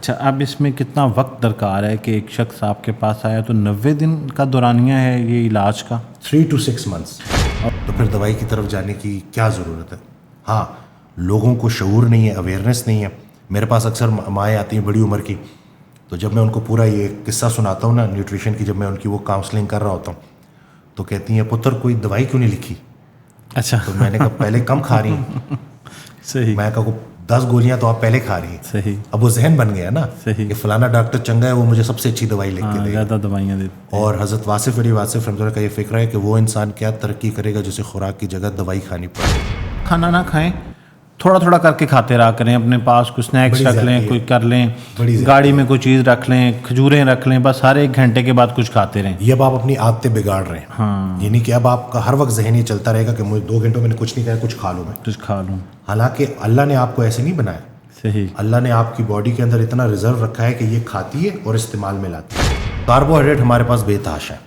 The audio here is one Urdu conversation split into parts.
اچھا، اب اس میں کتنا وقت درکار ہے کہ ایک شخص آپ کے پاس آیا تو 90 دن کا دورانیہ ہے یہ علاج کا؟ 3 to 6 months. تو پھر دوائی کی طرف جانے کی کیا ضرورت ہے؟ ہاں، لوگوں کو شعور نہیں ہے، اویئرنیس نہیں ہے. میرے پاس اکثر مائیں آتی ہیں بڑی عمر کی، تو جب میں ان کو پورا یہ قصہ سناتا ہوں نا نیوٹریشن کی، جب میں ان کی وہ کاؤنسلنگ کر رہا ہوتا ہوں تو کہتی ہیں پتر کوئی دوائی کیوں نہیں لکھی؟ اچھا، تو میں نے کہا پہلے کم کھا رہی ہیں. صحیح. میں کہا 10 گولیاں تو آپ پہلے کھا رہی ہیں. صحیح. اب وہ ذہن بن گیا نا صحیح کہ فلانا ڈاکٹر چنگا ہے، وہ مجھے سب سے اچھی دوائی لکھ کے دے گا. زیادہ دوائیاں دیتے. اور حضرت واصف علی واصف رحمۃ اللہ کا یہ فکر ہے کہ وہ انسان کیا ترقی کرے گا جسے خوراک کی جگہ دوائی کھانی پڑے. کھانا نہ کھائیں، تھوڑا تھوڑا کر کے کھاتے رہا کریں. اپنے پاس کچھ اسنیکس رکھ لیں، کوئی کر لیں، گاڑی میں کوئی چیز رکھ لیں، کھجوریں رکھ لیں، بس ہر 1 گھنٹے کے بعد کچھ کھاتے رہیں. یہ اب آپ اپنی عادتیں بگاڑ رہے ہیں. ہاں، یعنی کہ اب آپ کا ہر وقت ذہن یہ چلتا رہے گا کہ مجھے 2 گھنٹوں میں نے کچھ نہیں کھایا، کچھ کھا لوں میں. کچھ کھا لوں. حالانکہ اللہ نے آپ کو ایسے نہیں بنایا. صحیح. اللہ نے آپ کی باڈی کے اندر اتنا ریزرو رکھا ہے کہ یہ کھاتی ہے اور استعمال میں لاتی ہے. کاربوہائیڈریٹ ہمارے پاس بے تحاشا ہے.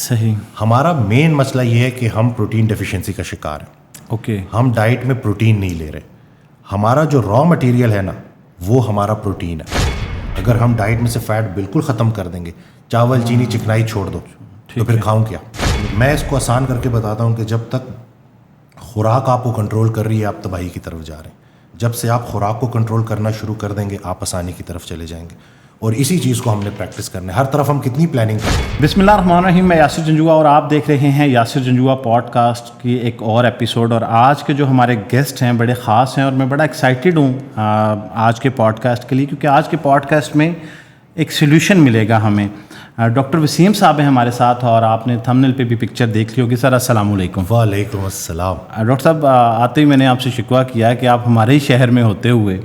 صحیح. ہمارا مین مسئلہ یہ ہے کہ ہم پروٹین ڈیفیشنسی کا شکار ہیں. اوکے. ہم ڈائٹ میں پروٹین نہیں لے رہے. ہمارا جو را مٹیریل ہے نا وہ ہمارا پروٹین ہے. اگر ہم ڈائٹ میں سے فیٹ بالکل ختم کر دیں گے، چاول چینی چکنائی چھوڑ دو، تو پھر کھاؤں کیا؟ میں اس کو آسان کر کے بتاتا ہوں کہ جب تک خوراک آپ کو کنٹرول کر رہی ہے آپ تباہی کی طرف جا رہے ہیں. جب سے آپ خوراک کو کنٹرول کرنا شروع کر دیں گے آپ آسانی کی طرف چلے جائیں گے. اور اسی چیز کو ہم نے پریکٹس کرنا ہے. ہر طرف ہم کتنی پلاننگ کریں. بسم اللہ الرحمن الرحیم. میں یاسر جنجوعہ اور آپ دیکھ رہے ہیں یاسر جنجوعہ پوڈ کاسٹ کی ایک اور ایپیسوڈ. اور آج کے جو ہمارے گیسٹ ہیں بڑے خاص ہیں اور میں بڑا ایکسائٹیڈ ہوں آج کے پوڈ کاسٹ کے لیے، کیونکہ آج کے پوڈ کاسٹ میں ایک سلیوشن ملے گا ہمیں. ڈاکٹر وسیم صاحب ہیں ہمارے ساتھ اور آپ نے تھمبنیل پہ بھی پکچر دیکھ لی ہوگی. سر السلام علیکم. وعلیکم السلام. ڈاکٹر صاحب آتے ہی میں نے آپ سے شکوہ کیا کہ آپ ہمارے ہی شہر میں ہوتے ہوئے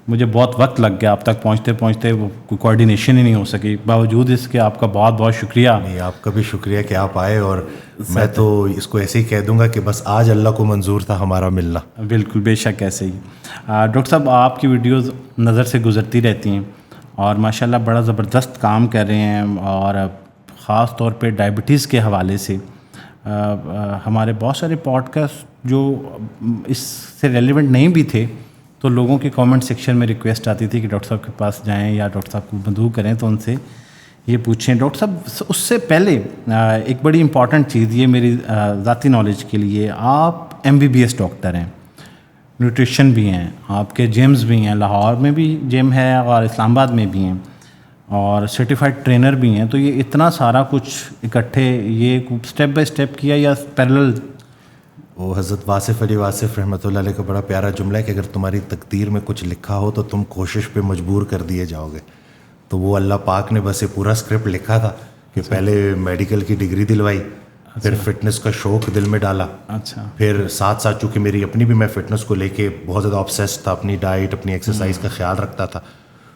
مجھے بہت وقت لگ گیا آپ تک پہنچتے پہنچتے، وہ کوئی کوارڈینیشن ہی نہیں ہو سکی. باوجود اس کے آپ کا بہت بہت شکریہ. نہیں، آپ کا بھی شکریہ کہ آپ آئے. اور میں تو اس کو ایسے ہی کہہ دوں گا کہ بس آج اللہ کو منظور تھا ہمارا ملنا. بالکل بے شک ایسے ہی. ڈاکٹر صاحب آپ کی ویڈیوز نظر سے گزرتی رہتی ہیں اور ماشاءاللہ بڑا زبردست کام کر رہے ہیں. اور خاص طور پہ ڈائبٹیز کے حوالے سے ہمارے بہت سارے پوڈ کاسٹ جو اس سے ریلیونٹ نہیں بھی تھے تو لوگوں کے کامنٹ سیکشن میں ریکویسٹ آتی تھی کہ ڈاکٹر صاحب کے پاس جائیں یا ڈاکٹر صاحب کو مدعو کریں تو ان سے یہ پوچھیں. ڈاکٹر صاحب اس سے پہلے ایک بڑی امپورٹنٹ چیز یہ میری ذاتی نالج کے لیے، آپ MBBS ڈاکٹر ہیں، نیوٹریشن بھی ہیں، آپ کے جمز بھی ہیں، لاہور میں بھی جم ہے اور اسلام آباد میں بھی ہیں، اور سرٹیفائڈ ٹرینر بھی ہیں. تو یہ اتنا سارا کچھ اکٹھے یہ اسٹیپ بائی اسٹیپ کیا یا پیرلل؟ وہ حضرت واصف علی واصف رحمۃ اللہ علیہ کا بڑا پیارا جملہ ہے کہ اگر تمہاری تقدیر میں کچھ لکھا ہو تو تم کوشش پہ مجبور کر دیے جاؤ گے. تو وہ اللہ پاک نے بس یہ پورا اسکرپٹ لکھا تھا کہ پہلے میڈیکل کی ڈگری دلوائی، پھر فٹنس کا شوق دل میں ڈالا. اچھا. پھر ساتھ ساتھ چونکہ میری اپنی بھی میں فٹنس کو لے کے بہت زیادہ آبسیسڈ تھا، اپنی ڈائٹ اپنی ایکسرسائز کا خیال رکھتا تھا.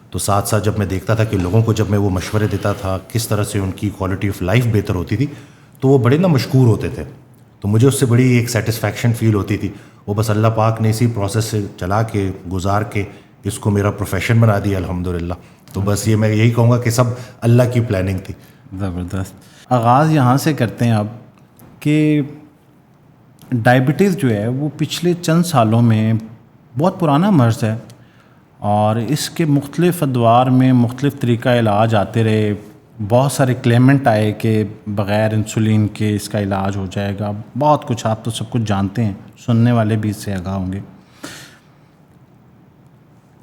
تو ساتھ ساتھ جب میں دیکھتا تھا کہ لوگوں کو جب میں وہ مشورے دیتا تھا کس طرح سے ان کی کوالٹی آف لائف بہتر ہوتی تھی تو وہ بڑے مشکور ہوتے تھے. تو مجھے اس سے بڑی ایک سیٹسفیکشن فیل ہوتی تھی. وہ بس اللہ پاک نے اسی پروسیس سے چلا کے گزار کے اس کو میرا پروفیشن بنا دیا الحمدللہ. تو بس یہ میں یہی کہوں گا کہ سب اللہ کی پلاننگ تھی. زبردست. آغاز یہاں سے کرتے ہیں اب کہ ڈائبٹیز جو ہے وہ پچھلے چند سالوں میں بہت پرانا مرض ہے اور اس کے مختلف ادوار میں مختلف طریقہ علاج آتے رہے. بہت سارے کلیمنٹ آئے کہ بغیر انسولین کے اس کا علاج ہو جائے گا. بہت کچھ آپ تو سب کچھ جانتے ہیں، سننے والے بھی اس سے آگاہ ہوں گے.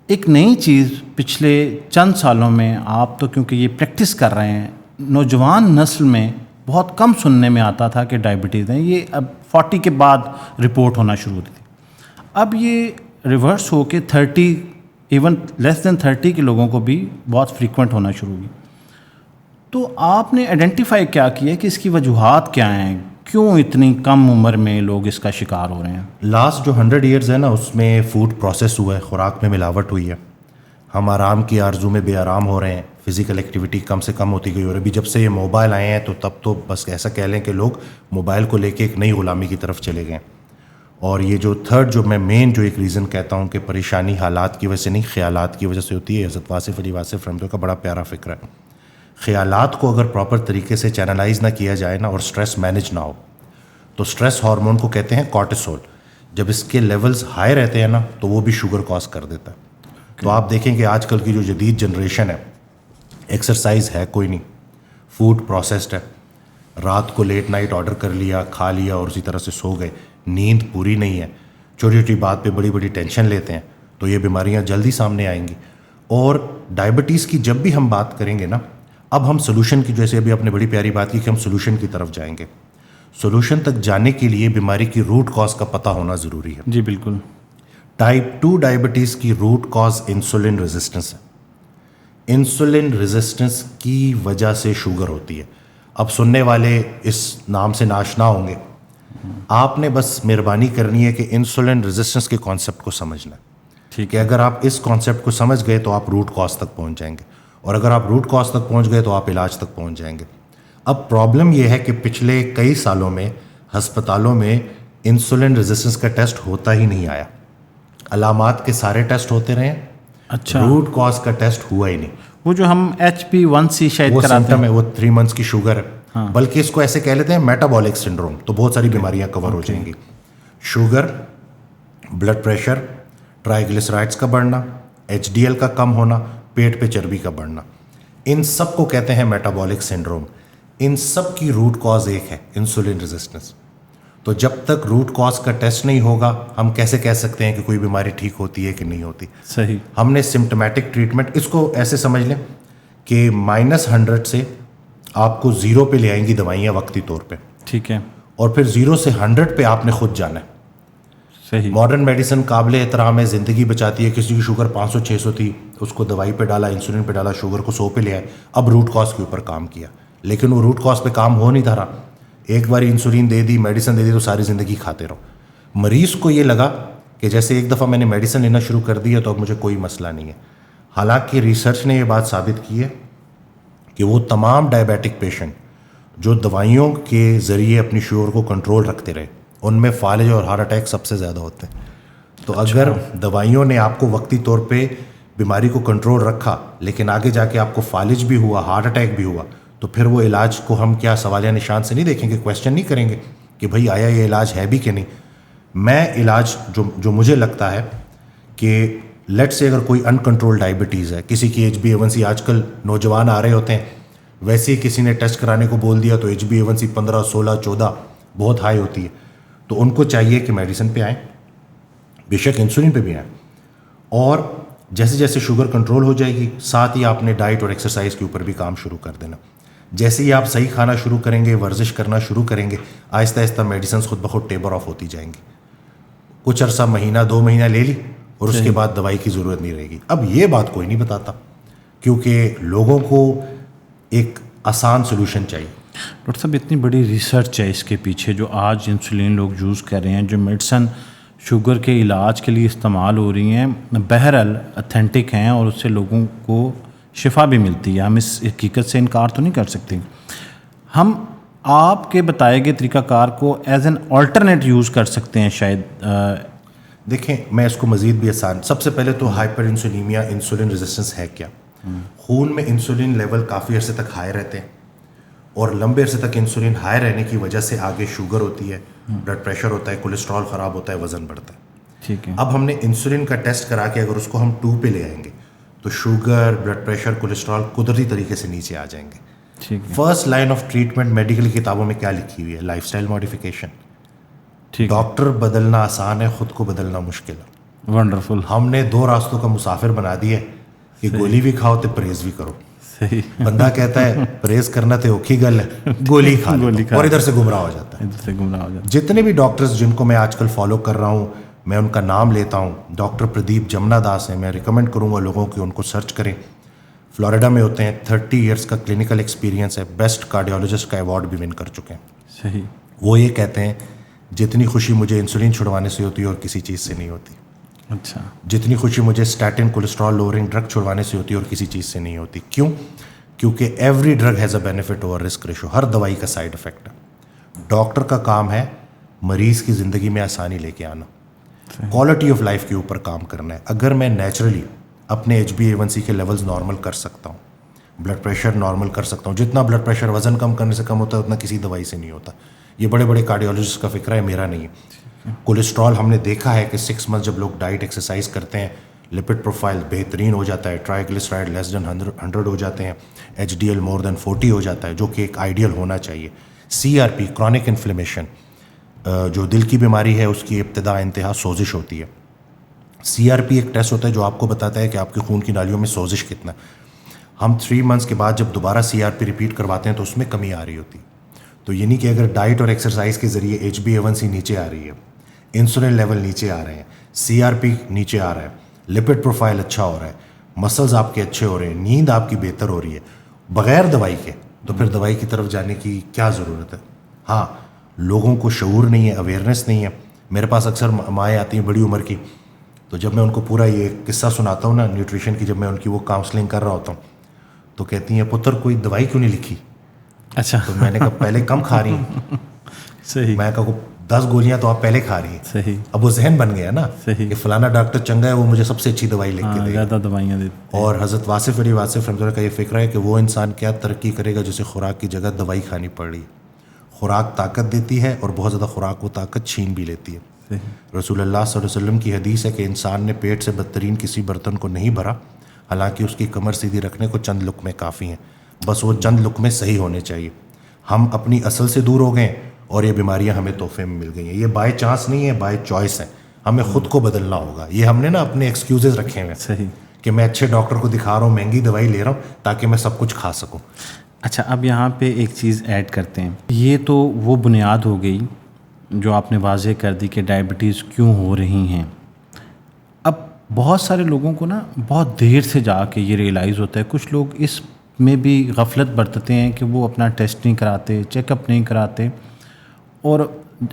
ایک نئی چیز پچھلے چند سالوں میں آپ تو کیونکہ یہ پریکٹس کر رہے ہیں، نوجوان نسل میں بہت کم سننے میں آتا تھا کہ ڈائبٹیز ہیں. یہ اب 40 کے بعد رپورٹ ہونا شروع ہوتی تھی. اب یہ ریورس ہو کے 30 ایون لیس دین 30 کے لوگوں کو بھی بہت فریکوینٹ ہونا شروع ہوئی. تو آپ نے آئیڈینٹیفائی کیا کیا کہ اس کی وجوہات کیا ہیں؟ کیوں اتنی کم عمر میں لوگ اس کا شکار ہو رہے ہیں؟ لاسٹ جو 100 ایئرز ہے نا اس میں فوڈ پروسیس ہوا ہے، خوراک میں ملاوٹ ہوئی ہے، ہم آرام کی آرزو میں بے آرام ہو رہے ہیں، فزیکل ایکٹیویٹی کم سے کم ہوتی گئی. اور ابھی جب سے یہ موبائل آئے ہیں تو تب تو بس ایسا کہہ لیں کہ لوگ موبائل کو لے کے ایک نئی غلامی کی طرف چلے گئے. اور یہ جو تھرڈ جو میں مین جو ایک ریزن کہتا ہوں کہ پریشانی حالات کی وجہ سے نہیں خیالات کی وجہ سے ہوتی ہے، حضرت واصف علی واصف رحمۃ اللہ کا بڑا پیارا فکر ہے. خیالات کو اگر پراپر طریقے سے چینلائز نہ کیا جائے نا اور سٹریس مینج نہ ہو تو سٹریس ہارمون کو کہتے ہیں کارٹیسول. جب اس کے لیولز ہائی رہتے ہیں نا تو وہ بھی شوگر کاز کر دیتا ہے. تو آپ دیکھیں کہ آج کل کی جو جدید جنریشن ہے ایکسرسائز ہے کوئی نہیں, فوڈ پروسیسڈ ہے, رات کو لیٹ نائٹ آرڈر کر لیا, کھا لیا اور اسی طرح سے سو گئے, نیند پوری نہیں ہے, چھوٹی چھوٹی بات پہ بڑی بڑی ٹینشن لیتے ہیں, تو یہ بیماریاں جلدی سامنے آئیں گی. اور ڈائبٹیز کی جب بھی ہم بات کریں گے نا, اب ہم سولوشن کی, جیسے ابھی آپ نے بڑی پیاری بات کی کہ ہم سولوشن کی طرف جائیں گے. سولوشن تک جانے کے لیے بیماری کی روٹ کاز کا پتہ ہونا ضروری ہے. جی بالکل. ٹائپ 2 ڈائبٹیز کی روٹ کاز انسولن ریزسٹنس ہے. انسولن ریزسٹنس کی وجہ سے شوگر ہوتی ہے. اب سننے والے اس نام سے ناشنا ہوں گے, آپ نے بس مہربانی کرنی ہے کہ انسولن ریزسٹنس کے کانسیپٹ کو سمجھنا ہے. ٹھیک ہے, اگر آپ اس کانسیپٹ کو سمجھ گئے تو آپ روٹ کاز تک پہنچ جائیں گے, اور اگر آپ روٹ کاز تک پہنچ گئے تو آپ علاج تک پہنچ جائیں گے. اب پرابلم یہ ہے کہ پچھلے کئی سالوں میں ہسپتالوں میں انسولن ریزسٹنس کا ٹیسٹ ہوتا ہی نہیں آیا. علامات کے سارے ٹیسٹ ہوتے رہے, اچھا, روٹ کاز کا ٹیسٹ ہوا ہی نہیں. وہ جو ہم HB1C شاید وہ کراتے سمٹم ہیں, ہے, وہ 3 months کی شوگر ہے, بلکہ اس کو ایسے کہہ لیتے ہیں میٹابولک سنڈروم. تو بہت ساری بیماریاں کور ہو جائیں گی. شوگر, بلڈ پریشر, ٹرائیگلیسرائڈس کا بڑھنا, HDL کا کم ہونا, پیٹ پہ چربی کا بڑھنا, ان سب کو کہتے ہیں میٹابولک سنڈروم. ان سب کی روٹ کاز ایک ہے, انسولن ریزسٹنس. تو جب تک روٹ کاز کا ٹیسٹ نہیں ہوگا ہم کیسے کہہ سکتے ہیں کہ کوئی بیماری ٹھیک ہوتی ہے کہ نہیں ہوتی. صحیح. ہم نے سمٹمیٹک ٹریٹمنٹ, اس کو ایسے سمجھ لیں کہ -100 سے آپ کو 0 پہ لے آئیں گی دوائیاں وقتی طور پہ. ٹھیک ہے. اور پھر 0 سے 100 پہ آپ نے خود جانا ہے. صحیح. ماڈرن میڈیسن قابل احترام ہے, زندگی بچاتی ہے. کسی کی شوگر 500-600 تھی, اس کو دوائی پہ ڈالا, انسولین پہ ڈالا, شوگر کو 100 پہ لے آئے, اب روٹ کاز کے اوپر کام کیا. لیکن وہ روٹ کاز پہ کام ہو نہیں تھا رہا. ایک بار انسولین دے دی, میڈیسن دے دی, تو ساری زندگی کھاتے رہو. مریض کو یہ لگا کہ جیسے ایک دفعہ میں نے میڈیسن لینا شروع کر دی ہے تو اب مجھے کوئی مسئلہ نہیں ہے. حالانکہ ریسرچ نے یہ بات ثابت کی ہے کہ وہ تمام ڈائبیٹک پیشنٹ جو دوائیوں کے ذریعے اپنی شوگر کو کنٹرول رکھتے رہے, ان میں فالج اور ہارٹ اٹیک سب سے زیادہ ہوتے ہیں. تو اگر دوائیوں نے آپ کو وقتی طور پہ بیماری کو کنٹرول رکھا, لیکن آگے جا کے آپ کو فالج بھی ہوا, ہارٹ اٹیک بھی ہوا, تو پھر وہ علاج کو ہم کیا سوالیہ نشان سے نہیں دیکھیں گے, کویشچن نہیں کریں گے کہ بھائی آیا یہ علاج ہے بھی کہ نہیں. میں علاج جو مجھے لگتا ہے کہ لیٹ سے اگر کوئی ان کنٹرول ڈائبٹیز ہے, کسی کی HbA1c, آج کل نوجوان آ رہے ہوتے ہیں, ویسے ہی کسی نے ٹیسٹ کرانے کو بول دیا تو HbA1c 15, 16, 14 بہت ہائی ہوتی ہے, تو ان کو چاہیے کہ میڈیسن پہ آئیں, بے شک انسولین پہ بھی آئیں, اور جیسے جیسے شوگر کنٹرول ہو جائے گی ساتھ ہی آپ نے ڈائٹ اور ایکسرسائز کے اوپر بھی کام شروع کر دینا. جیسے ہی آپ صحیح کھانا شروع کریں گے, ورزش کرنا شروع کریں گے, آہستہ آہستہ میڈیسنس خود بخود ٹیبر آف ہوتی جائیں گی. کچھ عرصہ, مہینہ 2 مہینہ لے لی اور اس کے بعد دوائی کی ضرورت نہیں رہے گی. اب یہ بات کوئی نہیں بتاتا, کیونکہ لوگوں کو ایک آسان سولوشن چاہیے. ڈاکٹر صاحب اتنی بڑی ریسرچ ہے اس کے پیچھے, جو آج انسولین لوگ یوز کر رہے ہیں, جو میڈیسن شوگر کے علاج کے لیے استعمال ہو رہی ہیں, بہرحال اتھینٹک ہیں اور اس سے لوگوں کو شفا بھی ملتی ہے. ہم اس حقیقت سے انکار تو نہیں کر سکتے. ہم آپ کے بتائے گئے طریقہ کار کو ایز این آلٹرنیٹ یوز کر سکتے ہیں شاید. دیکھیں, میں اس کو مزید بھی آسان, سب سے پہلے تو ہائپر انسولینیا, انسولین ریزسٹنس ہے کیا؟ خون میں انسولین لیول کافی عرصے تک ہائی رہتے ہیں, اور لمبے عرصے تک انسولین ہائی رہنے کی وجہ سے آگے شوگر ہوتی ہے, بلڈ پریشر ہوتا ہے, کولیسٹرول خراب ہوتا ہے, وزن بڑھتا ہے. ٹھیک ہے. اب ہم نے انسولین کا ٹیسٹ کرا کے اگر اس کو ہم 2 پہ لے آئیں گے تو شوگر, بلڈ پریشر, کولیسٹرول قدرتی طریقے سے نیچے آ جائیں گے. ٹھیک ہے. First line of treatment medical کتابوں میں کیا لکھی ہوئی ہے؟ Life style modification. ٹھیک. ڈاکٹر بدلنا آسان ہے, خود کو بدلنا مشکل ہے. ونڈرفل. ہم نے 2 راستوں کا مسافر بنا دیا ہے کہ گولی بھی کھاؤ تو پرہیز بھی کرو. صحیح. بندہ کہتا ہے پرہیز کرنا تو اوکھی گل ہے, گولی کھا اور ادھر سے گمراہ ہو جاتا ہے. ادھر سے گمراہ ہو جاتا ہے. جتنے بھی ڈاکٹرز جن کو میں آج کل فالو کر رہا ہوں, میں ان کا نام لیتا ہوں. ڈاکٹر پردیپ جمنا داس ہیں, میں ریکمینڈ کروں گا لوگوں کی ان کو سرچ کریں. فلوریڈا میں ہوتے ہیں, 30 ایئرس کا کلینکل ایکسپیرینس ہے, بیسٹ کارڈیولوجسٹ کا ایوارڈ بھی ون کر چکے ہیں. صحیح. وہ یہ کہتے ہیں جتنی خوشی مجھے انسولین چھڑوانے سے ہوتی ہے اور کسی چیز سے نہیں ہوتی. اچھا. جتنی خوشی مجھے اسٹیٹن کولیسٹرول لوورنگ ڈرگ چھڑوانے سے ہوتی ہے اور کسی چیز سے نہیں ہوتی. کیوں؟ کیونکہ every drug has a benefit over risk ratio. ہر دوائی کا سائڈ افیکٹ ہے. ڈاکٹر کا کام ہے مریض کی زندگی میں آسانی لے کے آنا, کوالٹی آف لائف کے اوپر کام کرنا ہے. اگر میں نیچرلی اپنے HbA1c کے لیولز نارمل کر سکتا ہوں, بلڈ پریشر نارمل کر سکتا ہوں, جتنا بلڈ پریشر وزن کم کرنے سے کم ہوتا ہے اتنا کسی دوائی سے نہیں ہوتا. یہ بڑے بڑے کارڈیولوجسٹ کا فکر ہے, میرا نہیں ہے. کولیسٹرول ہم نے دیکھا ہے کہ 6 months جب لوگ ڈائٹ ایکسرسائز کرتے ہیں لپڈ پروفائل بہترین ہو جاتا ہے, ٹرائیگلیسرائڈ لیس دین 100 ہو جاتے ہیں, H D L more than 40 ہو جاتا ہے, جو کہ ایک آئیڈیل ہونا چاہیے. C R P chronic inflammation, جو دل کی بیماری ہے اس کی ابتدا انتہا سوزش ہوتی ہے. سی آر پی ایک ٹیسٹ ہوتا ہے جو آپ کو بتاتا ہے کہ آپ کے خون کی نالیوں میں سوزش کتنا ہے. ہم 3 months کے بعد جب دوبارہ سی آر پی ریپیٹ کرواتے ہیں تو اس میں کمی آ رہی ہوتی ہے. تو یعنی کہ اگر ڈائٹ اور ایکسرسائز کے ذریعے ایچ بی اے ون سی نیچے آ رہی ہے, انسولین لیول نیچے آ رہے ہیں, سی آر پی نیچے آ رہا ہے, لپڈ پروفائل اچھا ہو رہا ہے, مسلز آپ کے اچھے ہو رہے ہیں, نیند آپ کی بہتر ہو رہی ہے بغیر دوائی کے, تو پھر دوائی کی طرف جانے کی کیا ضرورت ہے. ہاں, لوگوں کو شعور نہیں ہے, اویئرنیس نہیں ہے. میرے پاس اکثر مائیں آتی ہیں بڑی عمر کی, تو جب میں ان کو پورا یہ قصہ سناتا ہوں نا نیوٹریشن کی, جب میں ان کی وہ کاؤنسلنگ کر رہا ہوتا ہوں, تو کہتی ہیں پتر کوئی دوائی کیوں نہیں لکھی. اچھا. تو میں نے کہا پہلے کم کھا رہی ہیں. صحیح. میں کہا 10 گولیاں تو آپ پہلے کھا رہی ہیں. صحیح. اب وہ ذہن بن گیا نا کہ فلانا ڈاکٹر چنگا ہے, وہ مجھے سب سے اچھی دوائی لکھ کے دے گا, زیادہ دوائیاں دیتے. اور حضرت واصف علی واصف رحمۃ اللہ کا یہ فکر ہے کہ وہ انسان کیا ترقی کرے گا جسے خوراک کی جگہ دوائی کھانی پڑ رہی ہے. خوراک طاقت دیتی ہے اور بہت زیادہ خوراک وہ طاقت چھین بھی لیتی ہے. رسول اللہ صلی اللہ علیہ وسلم کی حدیث ہے کہ انسان نے پیٹ سے بدترین کسی برتن کو نہیں بھرا, حالانکہ اس کی کمر سیدھی رکھنے کو چند لقمے کافی ہیں, بس وہ چند لقمے صحیح ہونے چاہیے. ہم اپنی اصل سے دور ہو گئے اور یہ بیماریاں ہمیں تحفے میں مل گئی ہیں. یہ بائی چانس نہیں ہے, بائی چوائس ہے. ہمیں خود کو بدلنا ہوگا. یہ ہم نے نا اپنے ایکسکیوزز رکھے ہوئے صحیح کہ میں اچھے ڈاکٹر کو دکھا رہا ہوں, مہنگی دوائی لے رہا ہوں تاکہ میں سب کچھ کھا سکوں. اچھا, اب یہاں پہ ایک چیز ایڈ کرتے ہیں. یہ تو وہ بنیاد ہو گئی جو آپ نے واضح کر دی کہ ڈائبٹیز کیوں ہو رہی ہیں. اب بہت سارے لوگوں کو نا بہت دیر سے جا کے یہ ریئلائز ہوتا ہے. کچھ لوگ اس میں بھی غفلت برتتے ہیں کہ وہ اپنا ٹیسٹ نہیں کراتے, چیک اپ نہیں کراتے, اور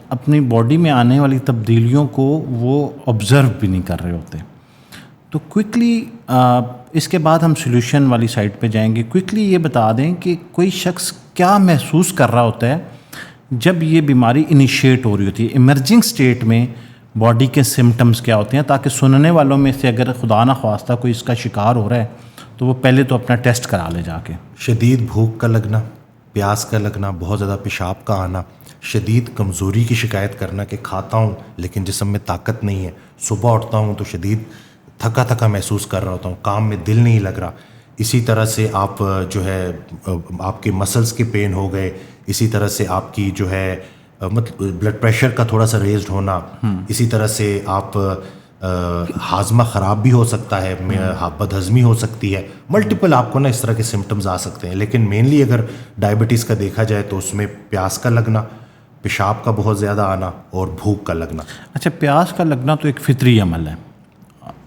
اپنی باڈی میں آنے والی تبدیلیوں کو وہ آبزرو بھی نہیں کر رہے ہوتے. تو کوئکلی اس کے بعد ہم سولوشن والی سائڈ پہ جائیں گے. کوئکلی یہ بتا دیں کہ کوئی شخص کیا محسوس کر رہا ہوتا ہے جب یہ بیماری انیشیٹ ہو رہی ہوتی ہے, ایمرجنگ سٹیٹ میں باڈی کے سمٹمز کیا ہوتے ہیں, تاکہ سننے والوں میں سے اگر خدا نہ خواستہ کوئی اس کا شکار ہو رہا ہے تو وہ پہلے تو اپنا ٹیسٹ کرا لے جا کے. شدید بھوک کا لگنا, پیاس کا لگنا, بہت زیادہ پیشاب کا آنا, شدید کمزوری کی شکایت کرنا کہ کھاتا ہوں لیکن جسم میں طاقت نہیں ہے, صبح اٹھتا ہوں تو شدید تھکا تھکا محسوس کر رہا ہوتا ہوں, کام میں دل نہیں لگ رہا. اسی طرح سے آپ جو ہے آپ کے مسلز کے پین ہو گئے, اسی طرح سے آپ کی جو ہے مطلب بلڈ پریشر کا تھوڑا سا ریزڈ ہونا, اسی طرح سے آپ ہاضمہ خراب بھی ہو سکتا ہے, بد ہضمی ہو سکتی ہے, ملٹیپل آپ کو نا اس طرح کے سمٹمز آ سکتے ہیں. لیکن مینلی اگر ڈائبٹیز کا دیکھا جائے تو اس میں پیاس کا لگنا, پیشاب کا بہت زیادہ آنا اور بھوک کا لگنا. اچھا, پیاس کا لگنا تو ایک فطری عمل ہے.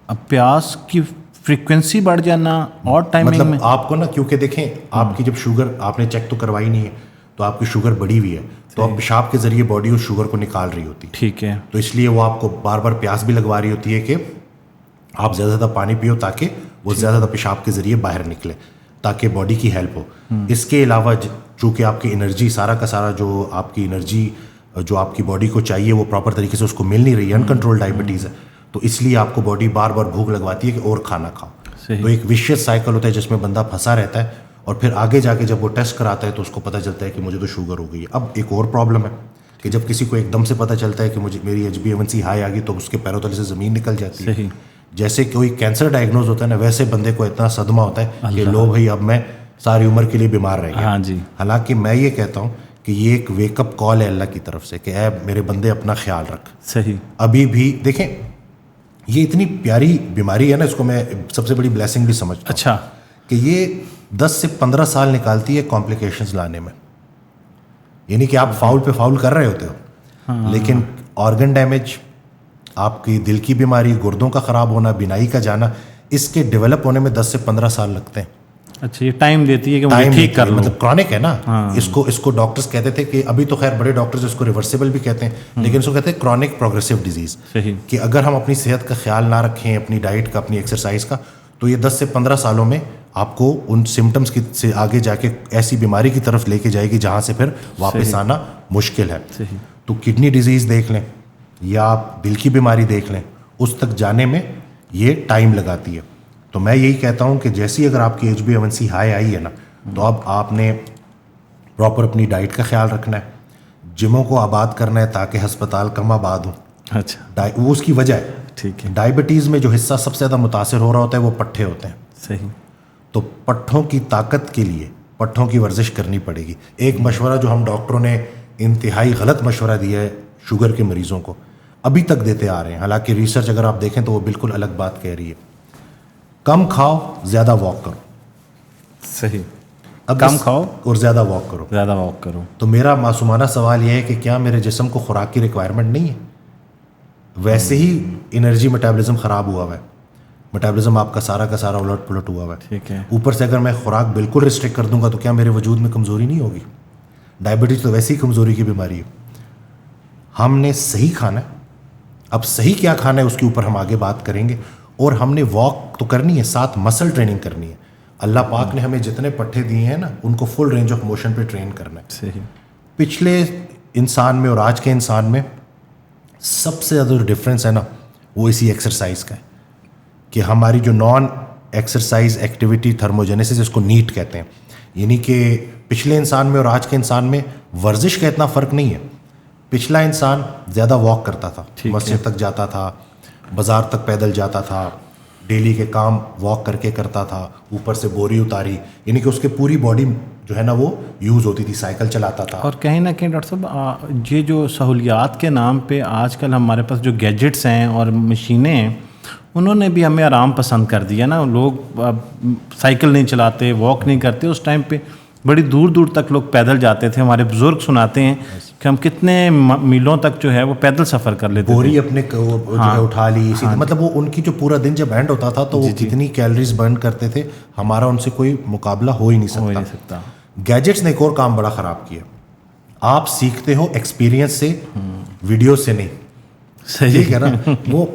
اب پیاس کی فریکوینسی بڑھ جانا اور ٹائمنگ میں آپ کو نا, کیونکہ دیکھیں آپ کی جب شوگر آپ نے چیک تو کروائی نہیں ہے تو آپ کی شوگر بڑھی ہوئی ہے, تو آپ پیشاب کے ذریعے باڈی اس شوگر کو نکال رہی ہوتی ہے. ٹھیک ہے, تو اس لیے وہ آپ کو بار بار پیاس بھی لگوا رہی ہوتی ہے کہ آپ زیادہ زیادہ پانی پیو تاکہ وہ زیادہ زیادہ پیشاب کے ذریعے باہر نکلے, تاکہ باڈی کی ہیلپ ہو. اس کے علاوہ چونکہ آپ کی انرجی سارا کا سارا جو آپ کی انرجی جو آپ کی باڈی کو چاہیے وہ پراپر طریقے سے اس کو مل نہیں رہی ہے, انکنٹرول ڈائبٹیز ہے, تو اس لیے آپ کو باڈی بار بار بھوک لگواتی ہے کہ اور کھانا کھاؤ. تو ایک ویشیس سائیکل ہوتا ہے جس میں بندہ پھنسا رہتا ہے, اور پھر آگے جا کے جب وہ ٹیسٹ کراتا ہے تو اس کو پتہ چلتا ہے کہ مجھے تو شوگر ہو گئی ہے. اب ایک اور پرابلم ہے کہ جب کسی کو ایک دم سے پتہ چلتا ہے کہ مجھے میری H B A one C high آ گئی تو اس کے پیروں تلے سے زمین نکل جاتی ہے. جیسے کوئی کینسر ڈائگنوز ہوتا ہے نا, ویسے بندے کو اتنا صدمہ ہوتا ہے کہ لو بھائی اب میں ساری عمر کے لیے بیمار رہ گیا. حالانکہ میں یہ کہتا ہوں کہ یہ ایک ویک اپ کال ہے اللہ کی طرف سے کہ اے میرے بندے اپنا خیال رکھ. صحیح. ابھی بھی دیکھیں یہ اتنی پیاری بیماری ہے نا, اس کو میں سب سے بڑی بلیسنگ بھی سمجھتا ہوں. اچھا. کہ یہ 10 سے 15 سال نکالتی ہے کمپلیکیشنز لانے میں. یعنی کہ آپ فاؤل پہ فاؤل کر رہے ہوتے ہو, لیکن آرگن ڈیمیج, آپ کی دل کی بیماری, گردوں کا خراب ہونا, بینائی کا جانا, اس کے ڈیولپ ہونے میں 10 سے 15 سال لگتے ہیں. اچھا, یہ ٹائم دیتی ہے کہ مجھے ٹھیک کر لو. مطلب کرونک ہے نا, اس کو ڈاکٹرز کہتے تھے کہ ابھی تو خیر بڑے ڈاکٹرز اس کو ریورسیبل بھی کہتے ہیں, لیکن اس کو کہتے ہیں کرونک پروگریسو ڈیزیز. کہ اگر ہم اپنی صحت کا خیال نہ رکھیں, اپنی ڈائٹ کا, اپنی ایکسرسائز کا, تو یہ 10 سے 15 سالوں میں آپ کو ان سمٹمز کی سے آگے جا کے ایسی بیماری کی طرف لے کے جائے گی جہاں سے پھر واپس آنا مشکل ہے. تو کڈنی ڈیزیز دیکھ لیں یا آپ دل کی بیماری دیکھ لیں, اس تک جانے میں یہ ٹائم لگاتی ہے. تو میں یہی کہتا ہوں کہ جیسی اگر آپ کی H B A one C high آئی ہے نا, تو اب آپ نے پراپر اپنی ڈائٹ کا خیال رکھنا ہے, جموں کو آباد کرنا ہے تاکہ ہسپتال کم آباد ہوں. اچھا. وہ اس کی وجہ ہے ٹھیک ہے. ڈائبٹیز میں جو حصہ سب سے زیادہ متاثر ہو رہا ہوتا ہے وہ پٹھے ہوتے ہیں. صحیح. تو پٹھوں کی طاقت کے لیے پٹھوں کی ورزش کرنی پڑے گی. ایک مشورہ جو ہم ڈاکٹروں نے انتہائی غلط مشورہ دیا ہے شوگر کے مریضوں کو, ابھی تک دیتے آ رہے ہیں, حالانکہ ریسرچ اگر آپ دیکھیں تو وہ بالکل الگ بات کہہ رہی ہے. کم کھاؤ, زیادہ واک کرو. صحیح. کم کھاؤ اور زیادہ واک کرو. زیادہ واک کرو. تو میرا معصومانہ سوال یہ ہے کہ کیا میرے جسم کو خوراک کی ریکوائرمنٹ نہیں ہے؟ ویسے ہی انرجی میٹابولزم خراب ہوا ہوا ہے, میٹابولزم آپ کا سارا الٹ پلٹ ہوا ہوا ہے. ٹھیک ہے. اوپر سے اگر میں خوراک بالکل ریسٹرکٹ کر دوں گا تو کیا میرے وجود میں کمزوری نہیں ہوگی؟ ڈائبٹیز تو ویسے ہی کمزوری کی بیماری ہے. ہم نے صحیح کھانا ہے. اب صحیح کیا کھانا ہے اس کے اوپر ہم آگے بات کریں گے. اور ہم نے واک تو کرنی ہے, ساتھ مسل ٹریننگ کرنی ہے. اللہ پاک نے ہمیں جتنے پٹھے دیے ہیں نا ان کو فل رینج آف موشن پہ ٹرین کرنا ہے. صحیح. پچھلے انسان میں اور آج کے انسان میں سب سے زیادہ جو ڈفرینس ہے نا وہ اسی ایکسرسائز کا ہے کہ ہماری جو نان ایکسرسائز ایکٹیویٹی تھرموجینیسس, اس کو نیٹ کہتے ہیں, یعنی کہ پچھلے انسان میں اور آج کے انسان میں ورزش کا اتنا فرق نہیں ہے. پچھلا انسان زیادہ واک کرتا تھا, مسجد تک جاتا تھا, بازار تک پیدل جاتا تھا, ڈیلی کے کام واک کر کے کرتا تھا, اوپر سے بوری اتاری, یعنی کہ اس کے پوری باڈی جو ہے نا وہ یوز ہوتی تھی, سائیکل چلاتا تھا. اور کہیں نہ کہیں ڈاکٹر صاحب یہ جو سہولیات کے نام پہ آج کل ہمارے پاس جو گیجٹس ہیں اور مشینیں ہیں انہوں نے بھی ہمیں آرام پسند کر دیا نا. لوگ سائیکل نہیں چلاتے, واک نہیں کرتے. اس ٹائم پہ بڑی دور دور تک لوگ پیدل جاتے تھے. ہمارے بزرگ سناتے ہیں کہ ہم کتنے میلوں تک جو ہے وہ پیدل سفر کر لیتے تھے. بوری اپنے جو ہے اٹھا لی, مطلب وہ ان کی جو پورا دن جب اینڈ ہوتا تھا تو وہ کتنی کیلریز برن کرتے تھے, ہمارا ان سے کوئی مقابلہ ہو ہی نہیں سکتا. گیجٹس نے ایک اور کام بڑا خراب کیا. آپ سیکھتے ہو ایکسپیرینس سے, ویڈیو سے نہیں. صحیح ہے نا. وہ